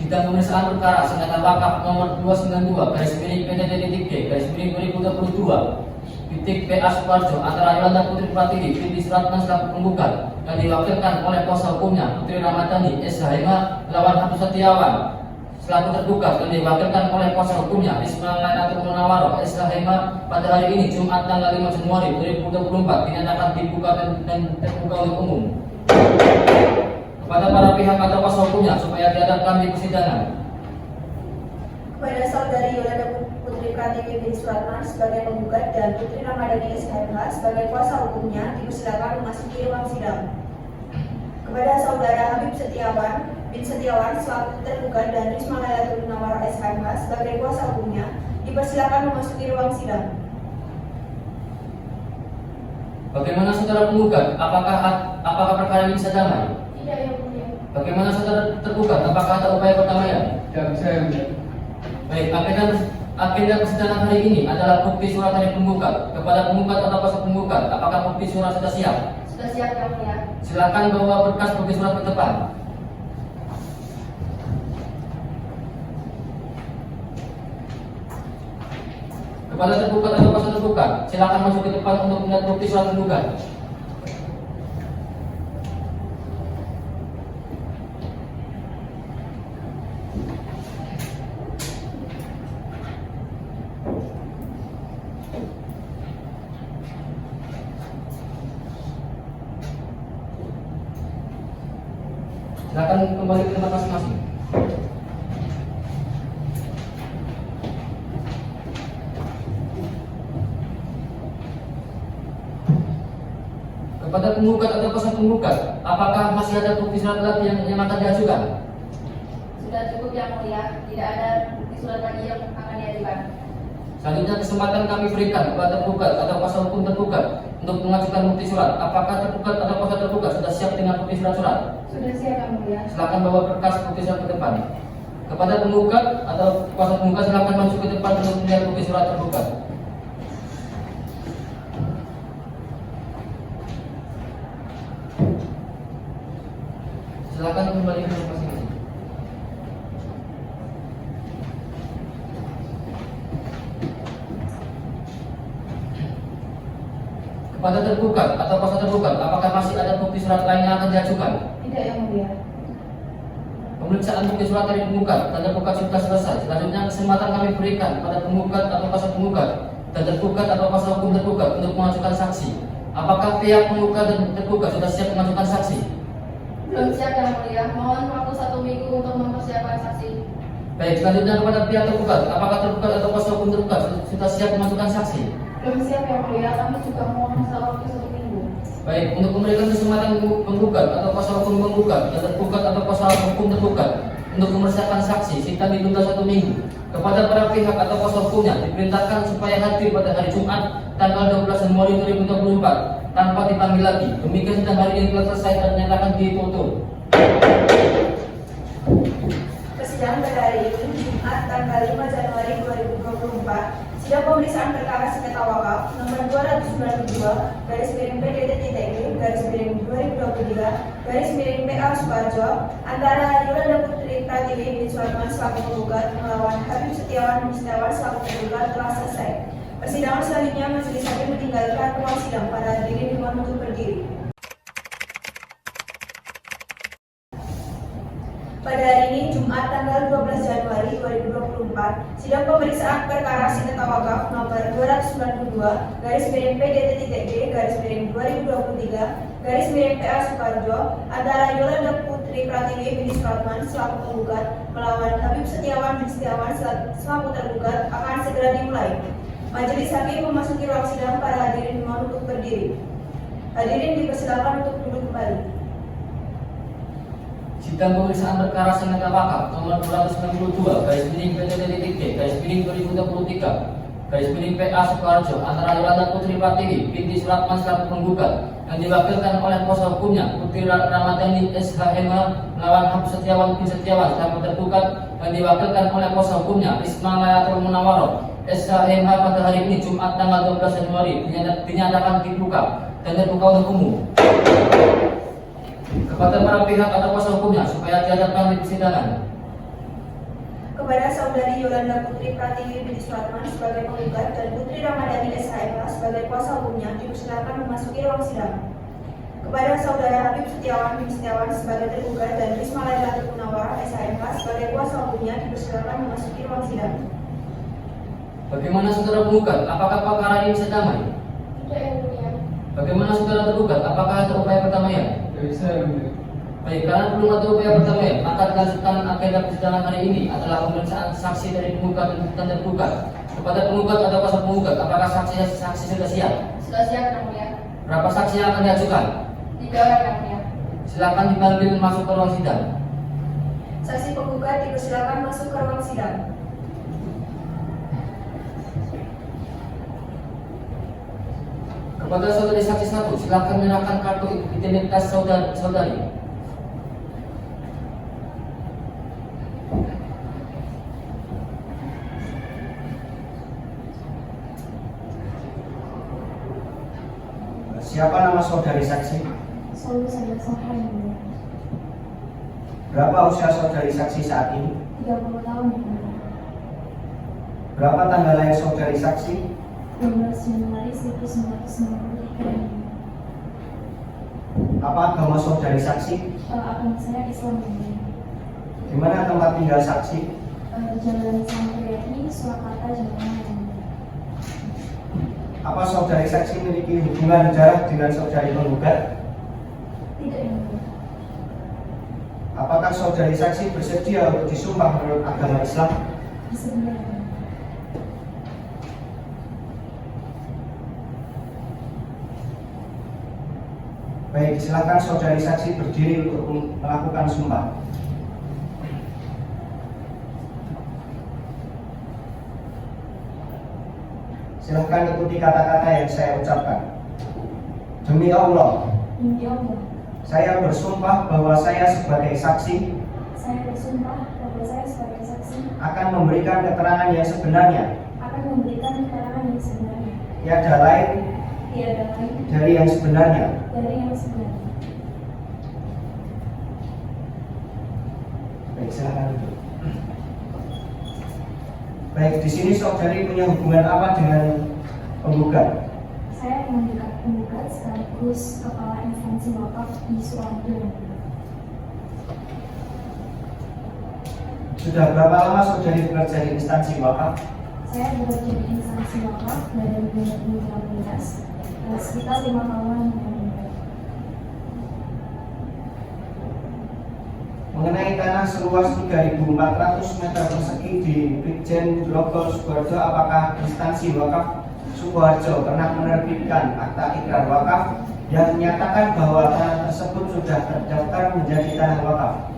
Sidang pemeriksaan perkara sengketa wakaf nomor 292/PDD-2022/PA Sukoharjo antara Yolanda Putri Pratiwi binti Suratman selaku penggugat yang diwakilkan oleh kuasa hukumnya Putri Ramadhani SHM melawan Habib Setiawan selaku tergugat yang diwakilkan oleh kuasa hukumnya Ismail Lainatul Munawwaroh SHM pada hari ini Jumat tanggal 5 Januari 2024 dinyatakan dibuka dan terbuka untuk umum kepada para pihak atau kuasa hukumnya supaya dihadapkan di persidangan. Kepada saudari Yolanda Putri Pratiwi binti Suratman sebagai penggugat dan Putri Ramadhani SHMH sebagai kuasa hukumnya dipersilakan memasuki ruang sidang. Kepada saudara Habib Setiawan bin Setiawan selaku tergugat dan Ismail Lainatul Munawwaroh SHMH sebagai kuasa hukumnya dipersilakan memasuki ruang sidang. Bagaimana saudara penggugat? Apakah perkara ini bisa damai? Tidak, yang mulia. Bagaimana saudara tergugat? Apakah ada upaya perdamaian? Tidak bisa yang mulia. Baik, agenda persidangan hari ini adalah bukti surat dari penggugat kepada penggugat atau kuasa penggugat. Apakah bukti surat sudah siap? Sudah siap yang mulia. Silakan bawa berkas bukti surat ke depan. Kepada tergugat atau kuasa tergugat, silakan masuk ke depan untuk melihat bukti surat penggugat. Silakan kembali ke tempat masing-masing. Kepada penggugat atau kuasa penggugat, apakah masih ada bukti surat lagi yang akan diajukan? Sudah cukup yang mulia. Tidak ada bukti surat lagi yang akan diajukan. Selanjutnya kesempatan kami berikan kepada tergugat atau kuasa hukum tergugat untuk mengajukan bukti surat. Apakah tergugat atau kuasa tergugat sudah siap dengan bukti surat-surat? Sudah siap yang mulia. Silakan bawa berkas bukti surat ke depan. Kepada penggugat atau kuasa penggugat silakan maju ke depan untuk melihat bukti surat tergugat. Silakan kembali ke tempat masing-masing. Kepada tergugat atau kuasa tergugat, apakah masih ada bukti surat lain yang akan diajukan? Tidak yang mulia. Pemeriksaan bukti surat dari penggugat dan tergugat sudah selesai. Selanjutnya kesempatan kami berikan kepada penggugat atau kuasa penggugat dan tergugat atau kuasa hukum tergugat untuk mengajukan saksi. Apakah pihak penggugat dan tergugat sudah siap mengajukan saksi? Belum siap yang mulia. Mohon waktu 1 minggu untuk mempersiapkan saksi. Baik, selanjutnya kepada pihak tergugat, apakah tergugat atau kuasa hukum tergugat sudah siap mengajukan saksi? Belum siap yang mulia. Kami juga mohon waktu 1 minggu. Baik, untuk memberikan kesempatan penggugat atau kuasa hukum penggugat dan tergugat atau kuasa hukum tergugat untuk mempersiapkan saksi, sidang ditunda 1 minggu. Kepada para pihak atau kuasa hukumnya diperintahkan supaya hadir pada hari Jumat tanggal 12 Januari 2024 tanpa dipanggil lagi. Demikian sidang hari ini telah selesai dan dinyatakan ditutup. Persidangan pada hari ini, Jumat tanggal 5 Januari 2024, sidang pemeriksaan perkara sengketa wakaf nomor 292/PDD-2023/PA Sukoharjo antara Yolanda Putri Pratiwi binti Suratman selaku penggugat melawan Habib Setiawan bin Setiawan selaku tergugat telah selesai. Persidangan selanjutnya majelis hakim meninggalkan ruang sidang. Para hadirin dimohon untuk berdiri. Pada hari ini, Jumat tanggal 12 Januari 2024, sidang pemeriksaan perkara sengketa wakaf nomor 292/P-DT3G/2023/PA Sukarjo antara Yolanda Putri Pratiwi binti Supratman selaku penggugat melawan Habib Setiawan bin Setiawan selaku tergugat akan segera dimulai. Majelis hakim memasuki ruang sidang. Para hadirin dimohon untuk berdiri. Hadirin dipersilakan untuk duduk kembali. Sidang pemeriksaan perkara sengketa wakaf nomor 292/P-DT2023/PA Sukarjo antara Yolanda Putri Pratiwi binti Supratman selaku penggugat yang diwakilkan oleh kuasa hukumnya Putri Ramadhani SHMH melawan Habib Setiawan bin Setiawan selaku tergugat yang diwakilkan oleh kuasa hukumnya Risma Layatul Munawaroh SHMH pada hari ini Jumat tanggal 12 Januari dinyatakan dibuka dan terbuka untuk umum kepada para pihak atau kuasa hukumnya supaya dihadapkan di persidangan. Kepada saudari Yolanda Putri Pratiwi binti Supratman sebagai penggugat dan Putri Ramadhani SHMH sebagai kuasa hukumnya dipersilakan memasuki ruang sidang. Kepada saudara Habib Setiawan bin Setiawan sebagai tergugat dan Risma Layatul Munawaroh SHMH sebagai kuasa hukumnya dipersilakan memasuki ruang sidang. Bagaimana saudara penggugat? Apakah perkara ini bisa damai? Tidak, yang mulia. Bagaimana saudara tergugat? Apakah ada upaya perdamaian? Tidak bisa, yang mulia. Baik, karena belum ada upaya perdamaian, maka dilanjutkan agenda persidangan hari ini adalah pemeriksaan saksi dari penggugat dan tergugat. Kepada penggugat atau kuasa penggugat, apakah saksi sudah siap? Sudah siap, yang mulia. Berapa saksi yang akan diajukan? 3 orang, yang mulia. Silakan dipanggil masuk ke ruang sidang. Saksi penggugat dipersilakan masuk ke ruang sidang. Kepada saudari saksi 1, silakan menyerahkan kartu identitas saudari. Siapa nama saudari saksi? Selalu saya Sahra, yang mulia. Berapa usia saudari saksi saat ini? 30 tahun, yang mulia. Berapa tanggal lahir saudari saksi? 12 Januari 1993, yang mulia. Apa agama saudari saksi? Agama saya Islam, yang mulia. Di mana tempat tinggal saksi? Jalan Sampriati, Surakarta, Jawa Tengah, yang mulia. Apa saudari saksi memiliki hubungan darah dengan saudari penggugat? Tidak, yang mulia. Apakah saudari saksi bersedia untuk disumpah menurut agama Islam? Bersedia, yang mulia. Baik, silakan saudari saksi berdiri untuk melakukan sumpah. Silahkan ikuti kata-kata yang saya ucapkan. Demi Allah, Demi Allah, saya bersumpah bahwa saya sebagai saksi saya bersumpah bahwa saya sebagai saksi akan memberikan keterangan yang sebenarnya, akan memberikan keterangan yang sebenarnya, tiada lain tiada lain dari yang sebenarnya. dari yang sebenarnya. Baik, silakan duduk. Baik, di sini saudari punya hubungan apa dengan penggugat? Saya penggugat sekaligus kepala instansi wakaf di Surabaya. Sudah berapa lama saudari bekerja di instansi wakaf? Saya bekerja di instansi wakaf dari 2013, sekitar 5 tahun. Mengenai tanah seluas 3.400 meter persegi di Brigjen Grogol Sukoharjo, apakah instansi wakaf Sukoharjo pernah menerbitkan akta ikrar wakaf yang menyatakan bahwa tanah tersebut sudah terdaftar menjadi tanah wakaf?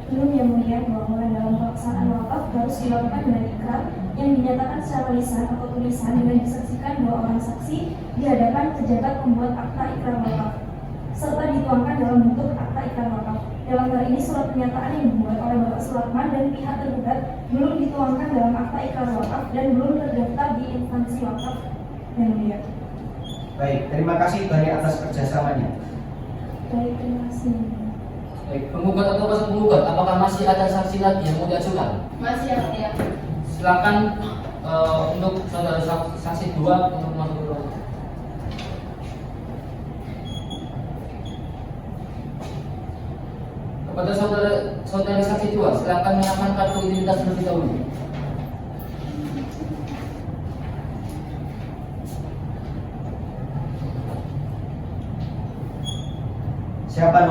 Belum, yang mulia, bahwa dalam pelaksanaan wakaf harus dilakukan dengan ikrar yang dinyatakan secara lisan atau tulisan dengan disaksikan 2 orang saksi di hadapan pejabat pembuat akta ikrar wakaf, serta dituangkan dalam bentuk akta ikrar wakaf. Dalam hal ini surat pernyataan yang dibuat oleh Bapak Supratman dan pihak tergugat belum dituangkan dalam akta ikrar wakaf dan belum terdaftar di instansi wakaf, yang mulia. Baik, terima kasih banyak atas kerjasamanya. Baik, terima kasih. Baik, penggugat atau kuasa penggugat, apakah masih ada saksi lagi yang mau diajukan? Masih, yang mulia. Silakan untuk saudara saksi 2 untuk masuk ke ruangan. Kepada saudari saksi 2, silakan mengamankan kartu identitas terlebih dahulu. Siapa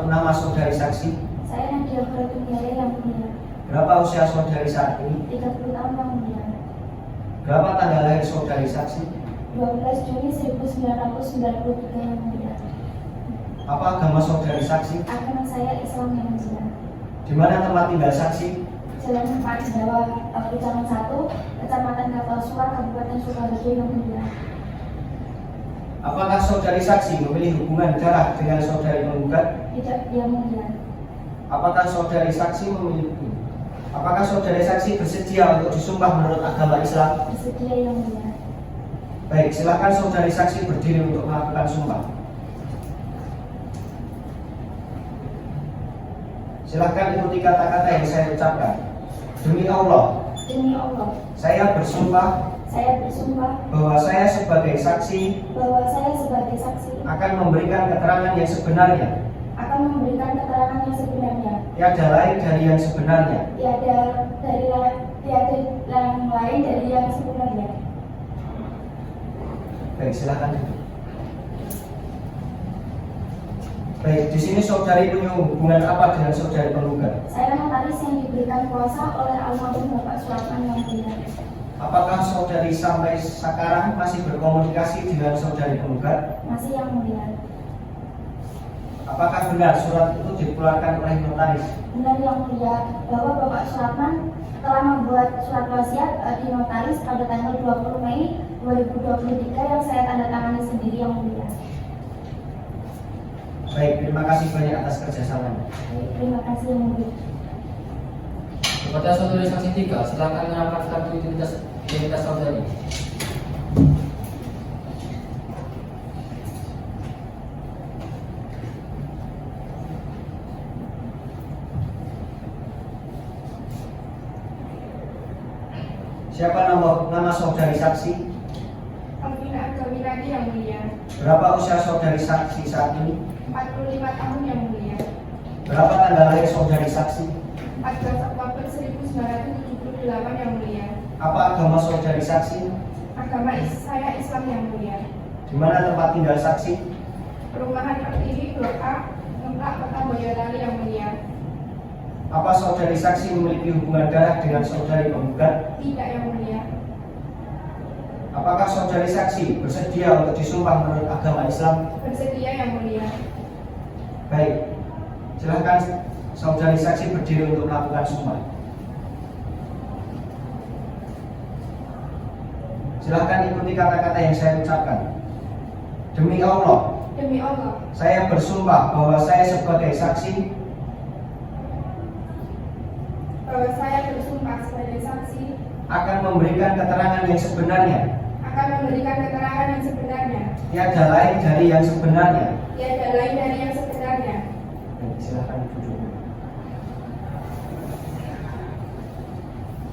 nama saudari saksi? Saya Nadia Faridunjaya yang mulia. Berapa usia saudari saat ini? 30 tahun yang mulia. Berapa tanggal lahir saudari saksi? 12 Juni 1993 yang mulia. Apa agama saudari saksi? Agama saya Islam yang mulia. Di mana tempat tinggal saksi? Jalan Pak Jawa, Kecamatan 1, Kecamatan Kartosura, Kabupaten Sukoharjo yang mulia. Apakah saudari saksi memilih hubungan darah dengan saudari penggugat? Tidak, yang mulia. Apakah saudari saksi bersedia untuk disumpah menurut agama Islam? Bersedia yang mulia. Baik, silakan saudari saksi berdiri untuk melakukan sumpah. Silakan ikuti kata-kata yang saya ucapkan. Demi Allah, Demi Allah, saya bersumpah saya bersumpah bahwa saya sebagai saksi bahwa saya sebagai saksi akan memberikan keterangan yang sebenarnya, akan memberikan keterangan yang sebenarnya, tiada lain dari yang sebenarnya, tiada yang lain dari yang sebenarnya. Baik, silakan duduk. Baik, di sini saudari punya hubungan apa dengan saudari penggugat? Saya notaris yang diberikan kuasa oleh almarhum Bapak Suratman yang mulia. Apakah saudari sampai sekarang masih berkomunikasi dengan saudari penggugat? Masih yang mulia. Apakah benar surat itu dikeluarkan oleh notaris? Benar yang mulia bahwa Bapak Suratman telah membuat surat wasiat di notaris pada tanggal 20 Mei 2023 yang saya tanda tangani sendiri yang mulia. Baik, terima kasih banyak atas kerjasamanya. Baik, terima kasih yang mulia. Kepada saudari saksi 3, silakan mengamankan kartu identitas saudari. Siapa nama saudari saksi? Alvina Agawinadi yang mulia. Berapa usia saudari saksi saat ini? 45 tahun yang mulia. Berapa tanggal lahir saudari saksi? 14 Oktober 1978 yang mulia. Apa agama saudari saksi? Agama saya Islam yang mulia. Di mana tempat tinggal saksi? Perumahan Pertiwi Blok A, Ngemplak, Kota Boyolali yang mulia. Apa saudari saksi memiliki hubungan darah dengan saudari penggugat? Tidak yang mulia. Apakah saudari saksi bersedia untuk disumpah menurut agama Islam? Bersedia yang mulia. Baik, silahkan saudari saksi berdiri untuk melakukan sumpah. Silahkan ikuti kata-kata yang saya ucapkan. Demi Allah, Demi Allah, saya bersumpah bahwa saya sebagai saksi bahwa saya bersumpah sebagai saksi akan memberikan keterangan yang sebenarnya, akan memberikan keterangan yang sebenarnya, tiada lain dari yang sebenarnya. tiada lain dari yang sebenarnya. Baik, silahkan duduk.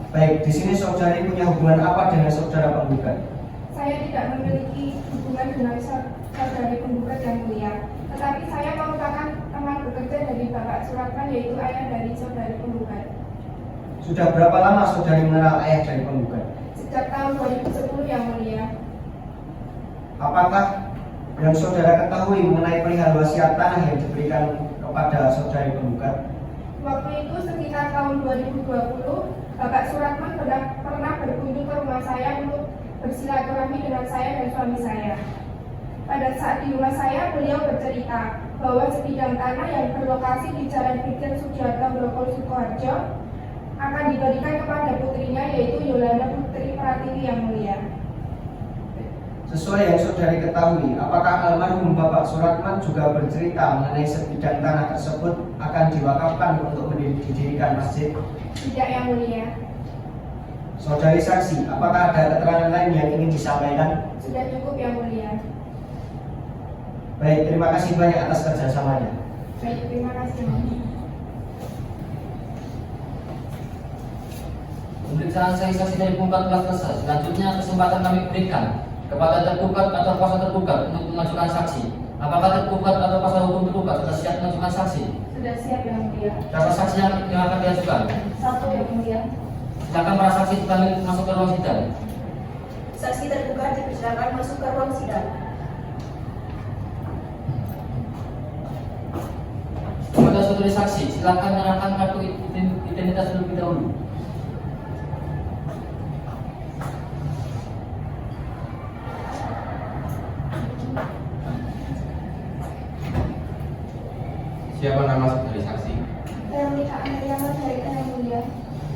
Baik, di sini saudari punya hubungan apa dengan saudara penggugat? Saya tidak memiliki hubungan dengan saudari penggugat yang mulia, tetapi saya merupakan teman bekerja dari Bapak Suratman, yaitu ayah dari saudari penggugat. Sudah berapa lama saudari mengenal ayah dari penggugat? Sejak tahun 2010 yang mulia. Apakah yang saudara ketahui mengenai perihal wasiat tanah yang diberikan kepada saudari penggugat? Waktu itu sekitar tahun 2020, Bapak Suratman pernah berkunjung ke rumah saya untuk bersilaturahmi dengan saya dan suami saya. Pada saat di rumah saya, beliau bercerita bahwa sebidang tanah yang berlokasi di Jalan Brigjen Sugiarto, Grogol, Sukoharjo akan diberikan kepada putrinya, yaitu Yolanda Putri Pratiwi yang mulia. Sesuai yang saudari ketahui, apakah almarhum Bapak Suratman juga bercerita mengenai sebidang tanah tersebut akan diwakafkan untuk didirikan masjid? Tidak yang mulia. Saudari saksi, apakah ada keterangan lain yang ingin disampaikan? Sudah cukup yang mulia. Baik, terima kasih banyak atas kerjasamanya. Baik, terima kasih yang mulia. Pemeriksaan saksi-saksi dari penggugat telah selesai. Selanjutnya kesempatan kami berikan kepada tergugat atau kuasa tergugat untuk mengajukan saksi. Apakah tergugat atau kuasa hukum tergugat sudah siap mengajukan saksi? Sudah siap yang mulia. Berapa saksi yang akan diajukan? 1 yang mulia. Silakan para saksi dipanggil masuk ke ruang sidang. Saksi tergugat dipersilakan masuk ke ruang sidang. Kepada saudari saksi, silakan menyerahkan kartu identitas terlebih dahulu. Siapa nama saudari saksi? Veronica Amelia Margarita yang mulia.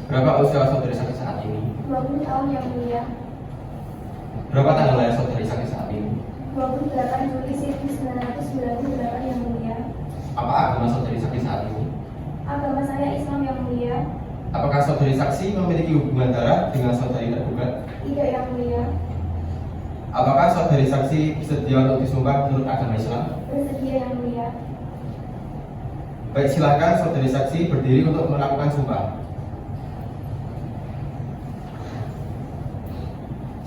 Berapa usia saudari saksi saat ini? 20 tahun yang mulia. Berapa tanggal lahir saudari saksi saat ini? 28 Juli 1998 yang mulia. Apa agama saudari saksi saat ini? Agama saya Islam yang mulia. Apakah saudari saksi memiliki hubungan darah dengan saudari tergugat? Tidak yang mulia. Apakah saudari saksi bersedia untuk disumpah menurut agama Islam? Bersedia yang mulia. Baik, silakan saudari saksi berdiri untuk melakukan sumpah.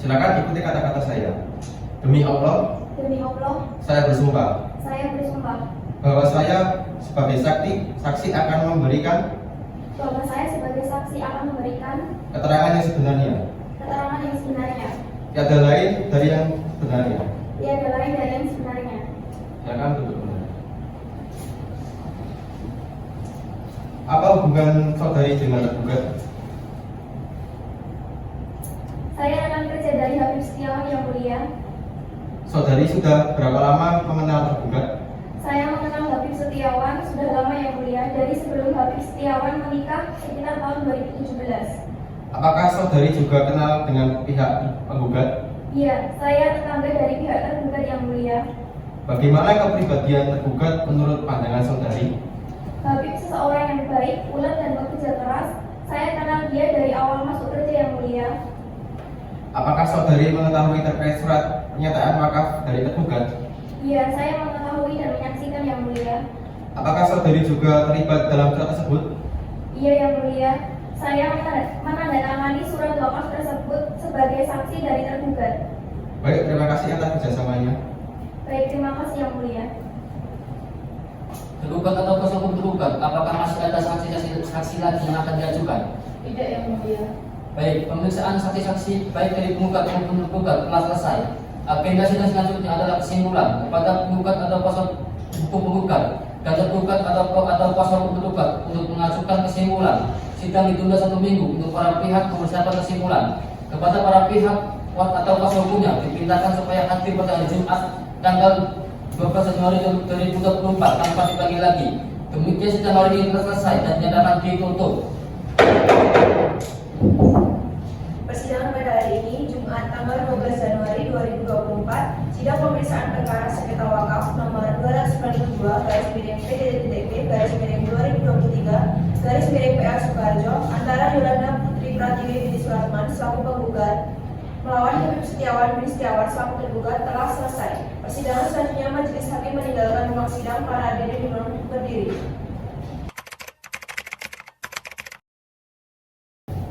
Silakan ikuti kata-kata saya. Demi Allah, Demi Allah, saya bersumpah saya bersumpah bahwa saya sebagai saksi akan memberikan bahwa saya sebagai saksi akan memberikan keterangan yang sebenarnya, keterangan yang sebenarnya, tiada lain dari yang sebenarnya. tiada lain dari yang sebenarnya. Silakan duduk. Apa hubungan saudari dengan tergugat? Saya akan kerja dari Habib Setiawan yang mulia. Saudari sudah berapa lama mengenal tergugat? Saya mengenal Habib Setiawan sudah lama yang mulia, dari sebelum Habib Setiawan menikah sekitar tahun 2017. Apakah saudari juga kenal dengan pihak penggugat? Iya, saya tetangga dari pihak tergugat yang mulia. Bagaimana kepribadian tergugat menurut pandangan saudari? Habib seseorang yang baik, ulet dan bekerja keras. Saya kenal dia dari awal masuk kerja yang mulia. Apakah saudari mengetahui terkait surat pernyataan wakaf dari tergugat? Iya, saya mengetahui dan menyaksikan yang mulia. Apakah saudari juga terlibat dalam surat tersebut? Iya yang mulia, saya menandatangani surat wakaf tersebut sebagai saksi dari tergugat. Baik, terima kasih atas kerjasamanya. Baik, terima kasih yang mulia. Tergugat atau kuasa hukum tergugat, apakah masih ada saksi lagi yang akan diajukan? Tidak yang mulia. Baik, pemeriksaan saksi-saksi baik dari penggugat maupun tergugat telah selesai. Agenda sidang selanjutnya adalah kesimpulan kepada penggugat atau kuasa hukum penggugat dan tergugat atau kuasa hukum tergugat untuk mengajukan kesimpulan. Sidang ditunda 1 minggu untuk para pihak mempersiapkan kesimpulan. Kepada para pihak atau kuasa hukumnya dipindahkan supaya hadir pada hari Jumat tanggal 12 Januari 2024 tanpa dipanggil lagi. Demikian sidang hari ini telah selesai dan dinyatakan ditutup. Persidangan pada hari ini, Jumat tanggal 12 Januari 2024, sidang pemeriksaan perkara sengketa wakaf nomor 292/PDMP/2023/PA Sukoharjo antara Yolanda Putri Pratiwi binti Suratman selaku penggugat melawan Habib Setiawan bin Setiawan selaku tergugat telah selesai. Persidangan selanjutnya majelis hakim meninggalkan ruang sidang, para hadirin dimohon untuk berdiri.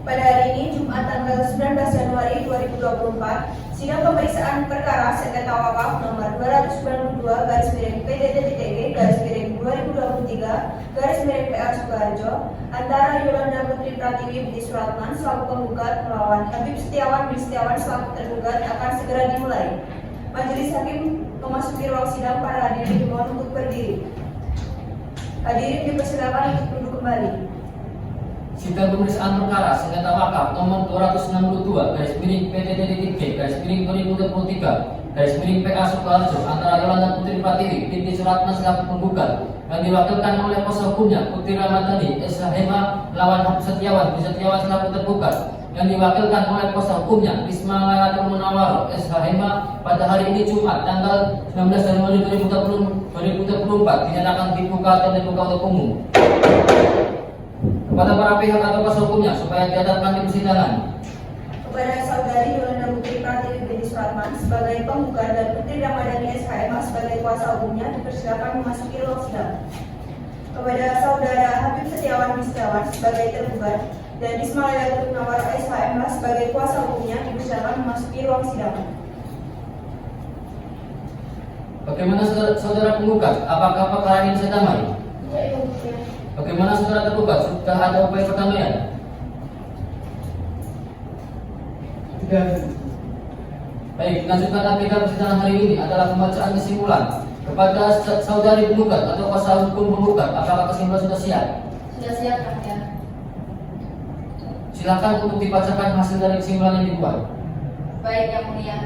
Pada hari ini, Jumat tanggal 19 Januari 2024, sidang pemeriksaan perkara sengketa wakaf nomor 292/PDMP/2023/PA Sukoharjo antara Yolanda Putri Pratiwi binti Suratman selaku penggugat melawan Habib Setiawan bin Setiawan selaku tergugat akan segera dimulai. Majelis hakim memasuki ruang sidang, para hadirin dimohon untuk berdiri. Hadirin dipersilakan untuk duduk kembali. Sidang pemeriksaan perkara sengketa wakaf nomor 262/PT-2023/PA Sukoharjo antara Yolanda Putri Pratiwi binti Suratman selaku penggugat yang diwakilkan oleh kuasa hukumnya Putri Ramadhani SHMA melawan Habib Setiawan bin Setiawan selaku tergugat yang diwakilkan oleh kuasa hukumnya Risma Laratul Munawwaro SHMA pada hari ini Jumat tanggal 19 Januari 2024 dinyatakan dibuka dan dibuka untuk umum. Kepada para pihak atau kuasa hukumnya supaya dihadapkan di persidangan. Kepada saudari Yolanda Putri Pratiwi binti Suratman sebagai penggugat dan Putri Ramadhani SHMA sebagai kuasa hukumnya dipersilakan memasuki ruang sidang. Kepada saudara Habib Setiawan bin Setiawan sebagai tergugat dan Risma Laila Nawar SHMH sebagai kuasa hukumnya dipersilakan memasuki ruang sidang. Bagaimana saudara penggugat? Apakah perkara ini saya damai? Bagaimana saudara tergugat? Sudah ada upaya perdamaian? Tidak. Baik, lanjutkan agenda persidangan hari ini adalah pembacaan kesimpulan kepada saudari penggugat atau kuasa hukum penggugat. Apakah kesimpulan sudah siap? Sudah siap, ya. Silakan untuk dibacakan hasil dari kesimpulan yang dibuat. Baik, Yang Mulia.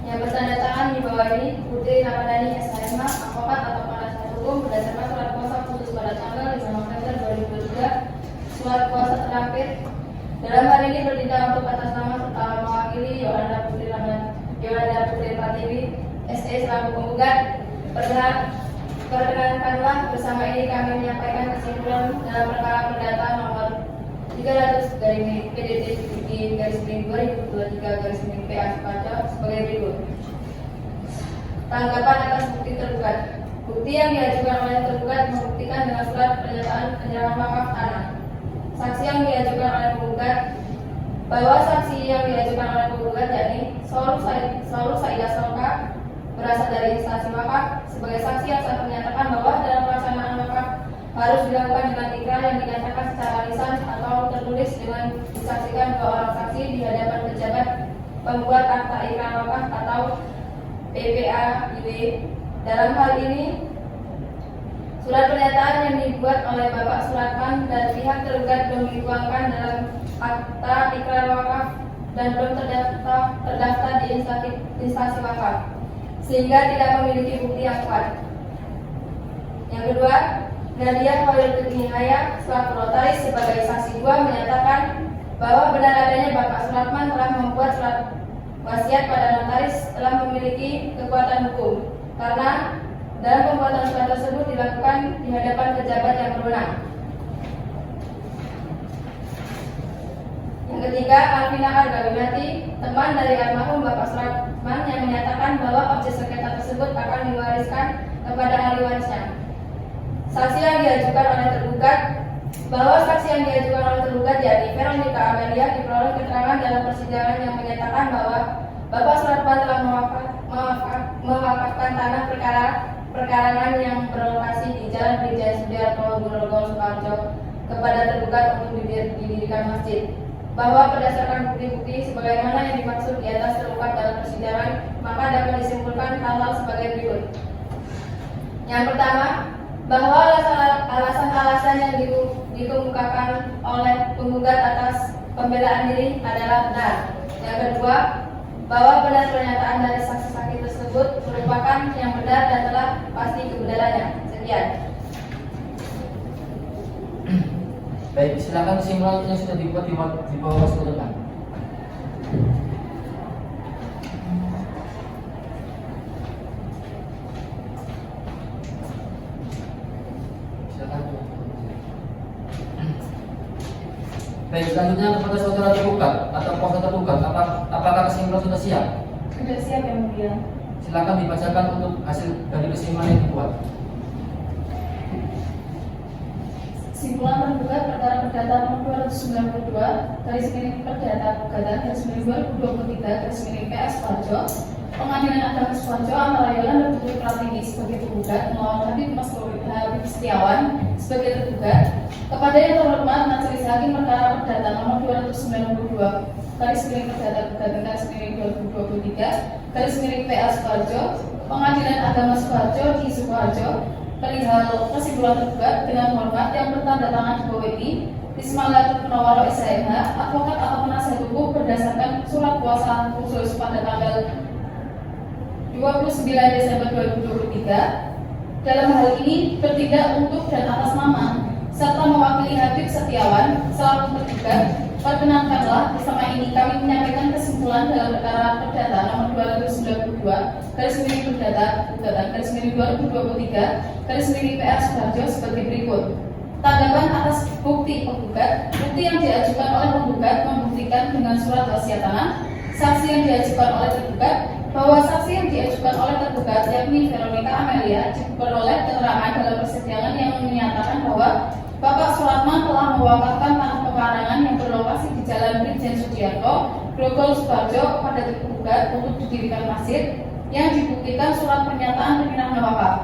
Yang bertanda tangan di bawah ini Putri Ramadhani SHMH, advokat atau penasihat hukum berdasarkan surat kuasa khusus pada tanggal 5 November 2023. Surat kuasa terlampir dalam hal ini bertindak untuk atas nama serta mewakili Yolanda Putri Pratiwi SE selaku penggugat. Perkenankanlah bersama ini kami menyampaikan kesimpulan dalam perkara perdata nomor 300/PDT/2023/PA sebagai berikut. Tanggapan atas bukti tergugat. Bukti yang diajukan oleh tergugat membuktikan dengan surat pernyataan penyerahan wakaf tanah. Saksi yang diajukan oleh penggugat bahwa saksi yang diajukan oleh penggugat yakni Saur Saidah Soka berasal dari instansi wakaf sebagai saksi yang telah menyatakan bahwa dalam pelaksanaan wakaf harus dilakukan dengan ikrar yang dinyatakan secara lisan atau tertulis dengan disaksikan dua orang saksi di hadapan pejabat pembuat akta ikrar wakaf atau PPA-IW. Dalam hal ini surat pernyataan yang dibuat oleh Bapak Suratman dan pihak tergugat belum dituangkan dalam akta ikrar wakaf dan belum terdaftar di instansi wakaf, sehingga tidak memiliki bukti yang kuat. Yang kedua, Nadia Khairul Nihaya selaku notaris sebagai saksi 2 menyatakan bahwa benar adanya Bapak Suratman telah membuat surat wasiat pada notaris telah memiliki kekuatan hukum karena dalam pembuatan surat tersebut dilakukan di hadapan pejabat yang berwenang. Yang ketiga, Alvina Argawinati, teman dari almarhum Bapak Suratman yang menyatakan bahwa objek sengketa tersebut akan diwariskan kepada ahli warisnya. Saksi yang diajukan oleh tergugat bahwa saksi yang diajukan oleh tergugat yakni Veronica Amelia diperoleh keterangan dalam persidangan yang menyatakan bahwa Bapak Suratman telah mewakafkan tanah perkarangan yang berlokasi di Jalan Wijaya Sudiarto, Grogol, Sukoharjo kepada tergugat untuk didirikan masjid. Bahwa berdasarkan bukti-bukti sebagaimana yang dimaksud di atas terungkap dalam persidangan, maka dapat disimpulkan hal-hal sebagai berikut. Yang pertama, bahwa alasan-alasan yang dikemukakan oleh penggugat atas pembelaan diri adalah benar. Yang kedua, bahwa benar pernyataan dari saksi-saksi tersebut merupakan yang benar dan telah pasti kebenarannya. Sekian. Baik, silakan kesimpulan yang sudah dibuat di bawah ke depan. Baik, selanjutnya kepada saudara tergugat atau kuasa tergugat, apakah kesimpulan sudah siap? Sudah siap, Yang Mulia. Silakan dibacakan untuk hasil dari kesimpulan yang dibuat. Kesimpulan tergugat perkara perdata nomor 292 garis miring perdata gugatan garis miring 2023 garis miring PS Sukoharjo, Pengadilan Agama Sukoharjo antara Yolanda Putri Pratiwi sebagai penggugat melawan Habib Setiawan sebagai tergugat kepada yang terhormat Majelis Hakim perkara perdata nomor 292 garis miring perdata gugatan garis miring 2023 garis miring PA Sukoharjo, Pengadilan Agama Sukoharjo di Sukoharjo perihal kesimpulan tergugat dengan hormat yang bertanda tangan di bawah ini Risma Laila Nawar SHMH, advokat atau penasihat hukum berdasarkan surat kuasa khusus pada tanggal 29 Desember 2023. Dalam hal ini bertindak untuk dan atas nama serta mewakili Habib Setiawan selaku tergugat. Perkenankanlah bersama ini kami menyampaikan kesimpulan dalam perkara perdata nomor 292 garis miring perdata gugatan garis miring 2023 garis miring PA Sukoharjo sebagai berikut. Tanggapan atas bukti penggugat. Bukti yang diajukan oleh penggugat membuktikan dengan surat wasiat tanah. Saksi yang diajukan oleh tergugat bahwa saksi yang diajukan oleh tergugat yakni Veronica Amelia diperoleh keterangan dalam persidangan yang menyatakan bahwa Bapak Suratman telah mewakafkan tanah pekarangan yang berlokasi di Jalan Brigjen Sudiarto, Grogol Sukoharjo pada tergugat untuk didirikan masjid yang dibuktikan surat pernyataan penyerahan wakaf.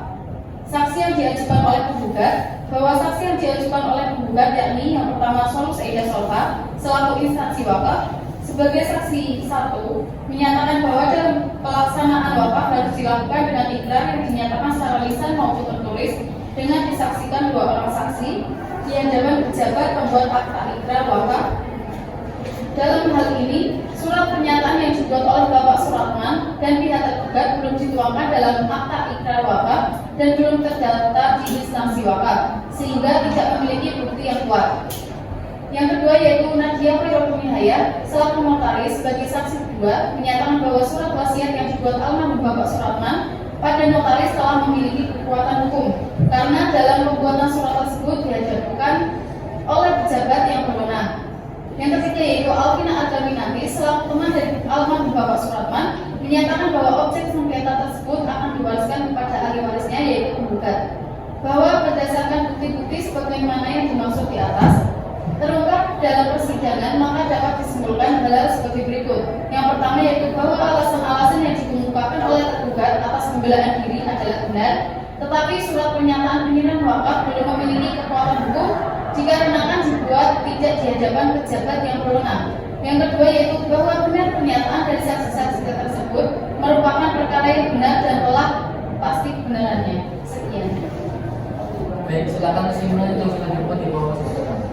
Saksi yang diajukan oleh penggugat, bahwa saksi yang diajukan oleh penggugat yakni yang pertama Solus Eida Solha selaku instansi wakaf sebagai saksi 1 menyatakan bahwa dalam pelaksanaan wakaf harus dilakukan dengan ikrar yang dinyatakan secara lisan maupun tertulis dengan disaksikan 2 orang saksi di hadapan pejabat pembuat akta ikrar wakaf. Dalam hal ini, surat pernyataan yang dibuat oleh Bapak Suratman dan pihak tergugat belum dituangkan dalam akta ikrar wakaf dan belum terdaftar di instansi wakaf, sehingga tidak memiliki bukti yang kuat. Yang kedua yaitu Nadia Priyokumihaya selaku notaris sebagai saksi 2 menyatakan bahwa surat wasiat yang dibuat almarhum Bapak Suratman pada notaris telah memiliki kekuatan hukum karena dalam pembuatan surat tersebut dihadapkan oleh pejabat yang berwenang. Yang ketiga yaitu Alvina Adaminati selaku teman dari almarhum Bapak Suratman menyatakan bahwa objek sengketa tersebut akan diwariskan kepada ahli warisnya yaitu penggugat. Bahwa berdasarkan bukti-bukti sebagaimana yang dimaksud di atas terungkap dalam persidangan, maka dapat disimpulkan hal-hal sebagai berikut. Yang pertama yaitu bahwa alasan-alasan yang dikemukakan oleh tergugat atas pembelaan diri adalah benar, tetapi surat pernyataan penyerahan wakaf belum memiliki kekuatan hukum dikarenakan dibuat tidak di hadapan pejabat yang berwenang. Yang kedua yaitu bahwa benar pernyataan dari saksi-saksi tersebut merupakan perkara yang benar dan telah pasti kebenarannya. Sekian. Baik, silakan kesimpulan yang sudah dibuat di bawah silakan.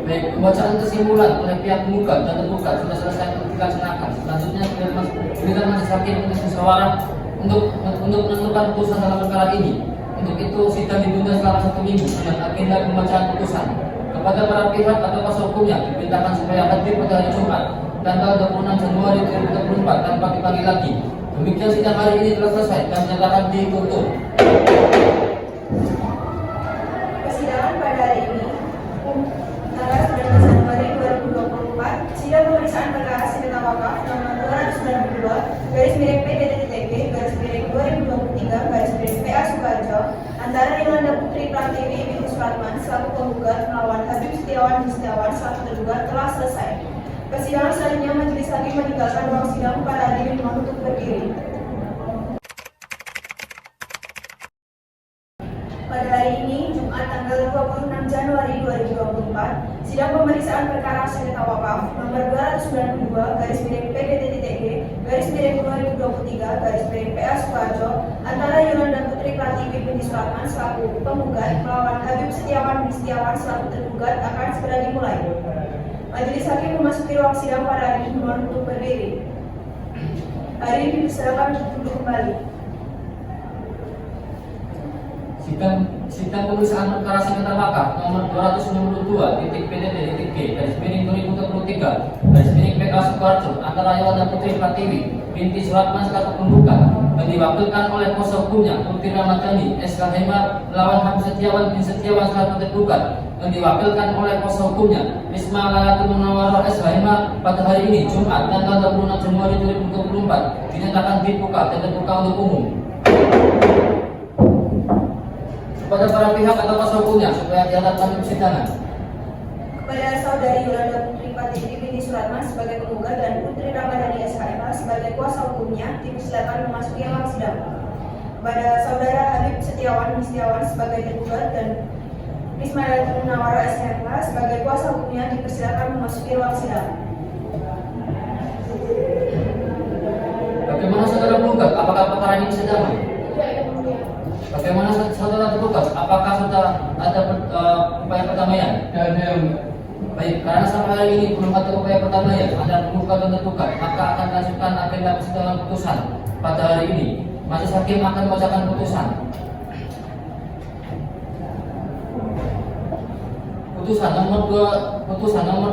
Baik, pembacaan kesimpulan oleh pihak penggugat dan tergugat sudah selesai dilaksanakan. Selanjutnya giliran majelis hakim untuk musyawarah untuk menentukan putusan dalam perkara ini. Untuk itu sidang ditunda selama 1 minggu dengan agenda pembacaan putusan. Kepada para pihak atau kuasa hukumnya diperintahkan supaya hadir pada hari Jumat tanggal 26 Januari 2024 tanpa dipanggil lagi. Demikian sidang hari ini telah selesai dan dinyatakan ditutup. Persidangan pada hari ini tanggal 19 Januari 2024 sidang pemeriksaan perkara sengketa wakaf nomor 292/PDP-2023/PA Sukoharjo antara Yolanda Putri Pratiwi binti Suratman selaku penggugat melawan Habib Setiawan bin Setiawan selaku tergugat telah selesai. Persidangan selanjutnya majelis hakim meninggalkan ruang sidang para hadirin untuk berdiri. Pada hari ini, Jumat tanggal 26 Januari 2024, sidang pemeriksaan perkara sengketa wakaf nomor 292/PDP-2023/PA Sukoharjo antara Yolanda Putri Pratiwi binti Suratman selaku penggugat melawan Habib Setiawan bin Setiawan selaku tergugat akan segera dimulai. Majelis hakim memasuki ruang sidang para hadirin mohon untuk berdiri. Hadirin dipersilakan untuk duduk kembali. Sidang pemeriksaan perkara sengketa wakaf nomor 262.PDP-2023/PA Sukoharjo antara Yolanda Putri Pratiwi binti Suratman selaku penggugat yang diwakilkan oleh kuasa hukumnya Putri Ramadhani SKHM melawan Habib Setiawan bin Setiawan selaku tergugat yang diwakilkan oleh kuasa hukumnya Risma Layatul Munawwaroh SKHM pada hari ini Jumat tanggal 26 Januari 2024 dinyatakan dibuka dan terbuka untuk umum. Kepada para pihak atau kuasa hukumnya supaya diadakan persidangan. Kepada saudari Yolanda Putri Pratiwi binti Suratman sebagai penggugat dan Putri Ramadhani SKM sebagai kuasa hukumnya dipersilakan memasuki ruang sidang. Kepada saudara Habib Setiawan bin Setiawan sebagai tergugat dan Ismail Munawar SKM sebagai kuasa hukumnya dipersilakan memasuki ruang sidang. Bagaimana saudara penggugat? Apakah perkara ini bisa damai? Bagaimana saudara tergugat? Apakah sudah ada upaya perdamaian? Baik, karena sampai hari ini belum ada upaya perdamaian antara penggugat dan tergugat, maka akan dilanjutkan agenda persidangan putusan pada hari ini. Majelis hakim akan membacakan putusan. Putusan nomor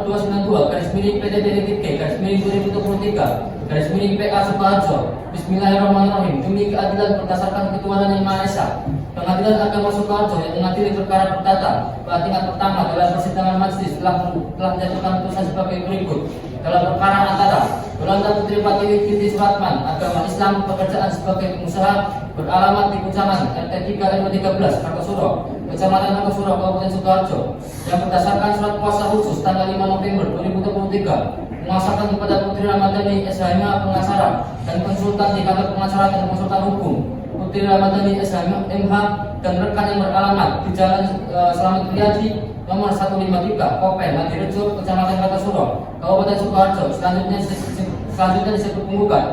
292/PDP-2023/PA Sukoharjo. Bismillahirrahmanirrahim. Demi keadilan berdasarkan ketuhanan yang Maha Esa, Pengadilan Agama Sukoharjo yang mengadili perkara perdata pada tingkat pertama dalam persidangan majelis telah menjatuhkan putusan sebagai berikut. Dalam perkara antara Yolanda Putri Pratiwi binti Suratman, agama Islam, pekerjaan sebagai pengusaha, beralamat di Kucaman, RT 3 RW 13, Kartosuro, Kecamatan Kartosuro, Kabupaten Sukoharjo, yang berdasarkan surat kuasa khusus tanggal 5 November 2023 menguasakan kepada Putri Ramadhani SHM, pengacara dan konsultan di kantor pengacara dan konsultan hukum Putri Ramadhani SHM MH dan rekan yang beralamat di Jalan Slamet Riyadi nomor 153 Kopen, Madirejo, Kecamatan Kartosuro, Kabupaten Sukoharjo. Selanjutnya disebut penggugat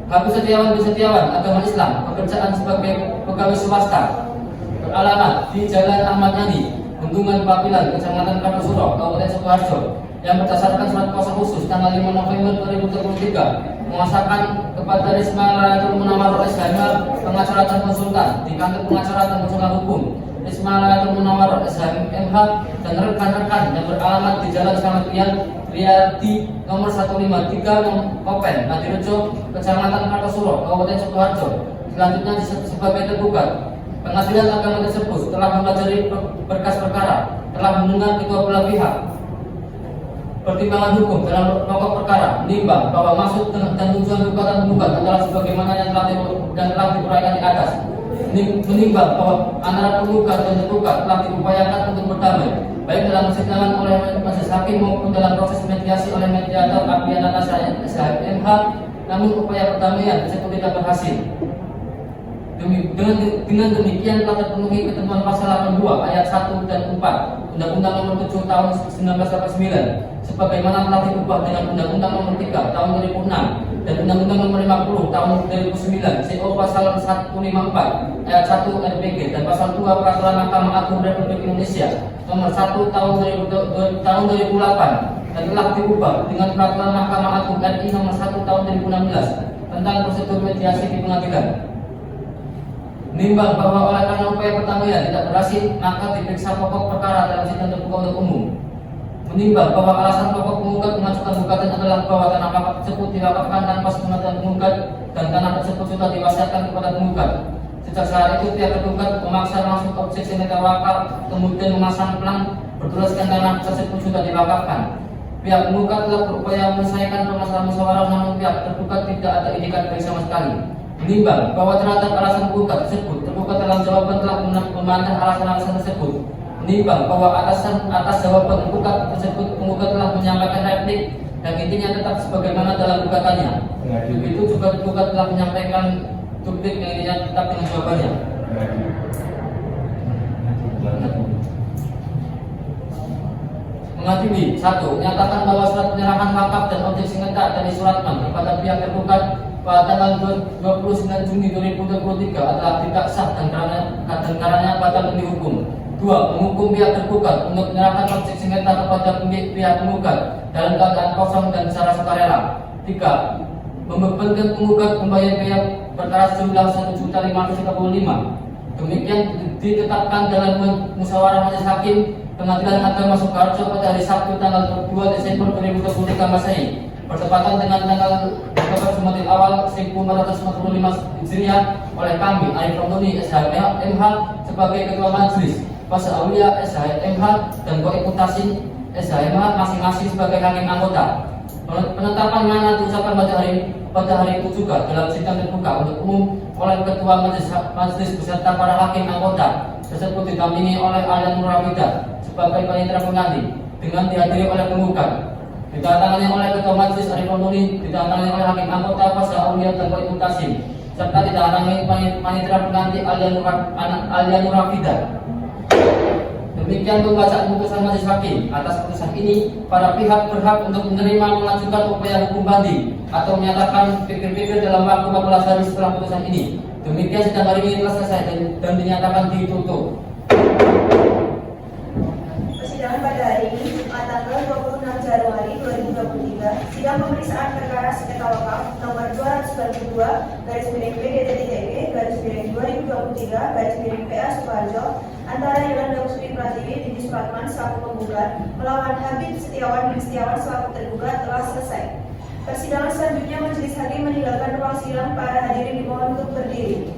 Habib Setiawan bin Setiawan, agama Islam, pekerjaan sebagai pegawai swasta, beralamat di Jalan Ahmad Yani, Bendungan Papilan, Kecamatan Kartosuro, Kabupaten Sukoharjo, yang berdasarkan surat kuasa khusus tanggal 5 November 2023 menguasakan kepada Risma Layatul Munawwarah SHM, pengacara dan konsultan di kantor pengacara dan konsultan hukum Risma Layatul Munawwarah SHM MH dan rekan-rekan yang beralamat di Jalan Slamet Riyadi nomor 153 Kopen, Madirejo, Kecamatan Kartosuro, Kabupaten Sukoharjo. Selanjutnya sebagai tergugat, pengadilan agama tersebut telah mempelajari berkas perkara, telah mendengar kedua belah pihak, pertimbangan hukum dalam pokok perkara, menimbang bahwa maksud dan tujuan gugatan penggugat adalah sebagaimana yang telah diuraikan di atas, menimbang bahwa antara penggugat dan tergugat telah diupayakan untuk berdamai, baik dalam persidangan oleh majelis hakim maupun dalam proses mediasi oleh mediator Apian Natasha SHM, namun upaya perdamaian tersebut tidak berhasil. Dengan demikian telah terpenuhi ketentuan pasal 82 ayat 1 dan 4 Undang-Undang Nomor 7 Tahun 1989 sebagaimana telah diubah dengan Undang-Undang Nomor 3 Tahun 2006 dan Undang-Undang Nomor 50 Tahun 2009 CO Pasal 154 ayat 1 RPG dan Pasal 2 Peraturan Mahkamah Agung Republik Indonesia Nomor 1 Tahun 2008 dan telah diubah dengan Peraturan Mahkamah Agung RI Nomor 1 Tahun 2016 tentang prosedur mediasi di pengadilan. Menimbang bahwa oleh karena upaya perdamaian tidak berhasil, maka diperiksa pokok perkara dalam sidang terbuka untuk umum. Menimbang bahwa alasan pokok penggugat mengajukan gugatan adalah bahwa tanah wakaf tersebut diwakafkan tanpa sepengetahuan penggugat dan tanah tersebut sudah diwasiatkan kepada penggugat. Sejak saat itu pihak tergugat memaksa masuk objek sengketa wakaf, kemudian memasang pelang bertuliskan tanah tersebut sudah diwakafkan. Pihak penggugat telah berupaya menyelesaikan permasalahan musyawarah, namun pihak tergugat tidak ada indikat baik sama sekali. Menimbang bahwa terhadap alasan penggugat tersebut, tergugat dalam jawaban telah membantah alasan-alasan tersebut. Menimbang bahwa atas jawaban penggugat tersebut, penggugat telah menyampaikan replik dan intinya tetap sebagaimana dalam gugatannya. Begitu juga tergugat telah menyampaikan duplik yang intinya tetap dengan jawabannya. Mengadili 1. Menyatakan bahwa surat penyerahan wakaf dan objek sengketa dari Suratman kepada pihak tergugat pada tanggal 29 Juni 2023 adalah tidak sah dan karenanya batal demi hukum. 2. Menghukum pihak tergugat untuk menyerahkan objek sengketa kepada pihak penggugat dalam keadaan kosong dan secara sukarela. 3. Membebankan penggugat membayar biaya perkara sejumlah Rp1.535.000. Demikian ditetapkan dalam musyawarah majelis hakim Pengadilan Agama Sukoharjo pada hari Sabtu tanggal 2 Desember 2023 Masehi bertepatan dengan tanggal Jumadil Awal 1445 Hijriah oleh kami Arif Romdoni SHM MH sebagai Ketua Majelis, Pasha Aulia SHM MH dan Goib Mutasin SHM MH masing-masing sebagai hakim anggota. Penetapan mana diucapkan pada hari itu juga dalam sidang terbuka untuk umum oleh Ketua Majelis beserta para hakim anggota tersebut didampingi oleh Alian Nurafidah sebagai panitera pengganti dengan dihadiri oleh penggugat. Ditandatangani oleh Ketua Majelis Arif Romdoni, ditandatangani oleh hakim anggota Pasha Aulia dan Goib Mutasin, serta ditandatangani panitera pengganti Alian Nurafidah. Demikian pembacaan putusan majelis hakim. Atas putusan ini, para pihak berhak untuk menerima mengajukan upaya hukum banding atau menyatakan pikir-pikir dalam waktu 14 hari setelah putusan ini. Demikian sidang hari ini telah selesai dan dinyatakan ditutup. Persidangan pada hari ini, Jumat tanggal 26 Januari 2023, sidang pemeriksaan perkara sengketa wakaf nomor 292/PDP/2023/PA Sukoharjo antara Yolanda Putri Pratiwi binti Suratman selaku penggugat melawan Habib Setiawan bin Setiawan selaku tergugat telah selesai. Persidangan selanjutnya majelis hakim meninggalkan ruang sidang. Para hadirin dimohon untuk berdiri.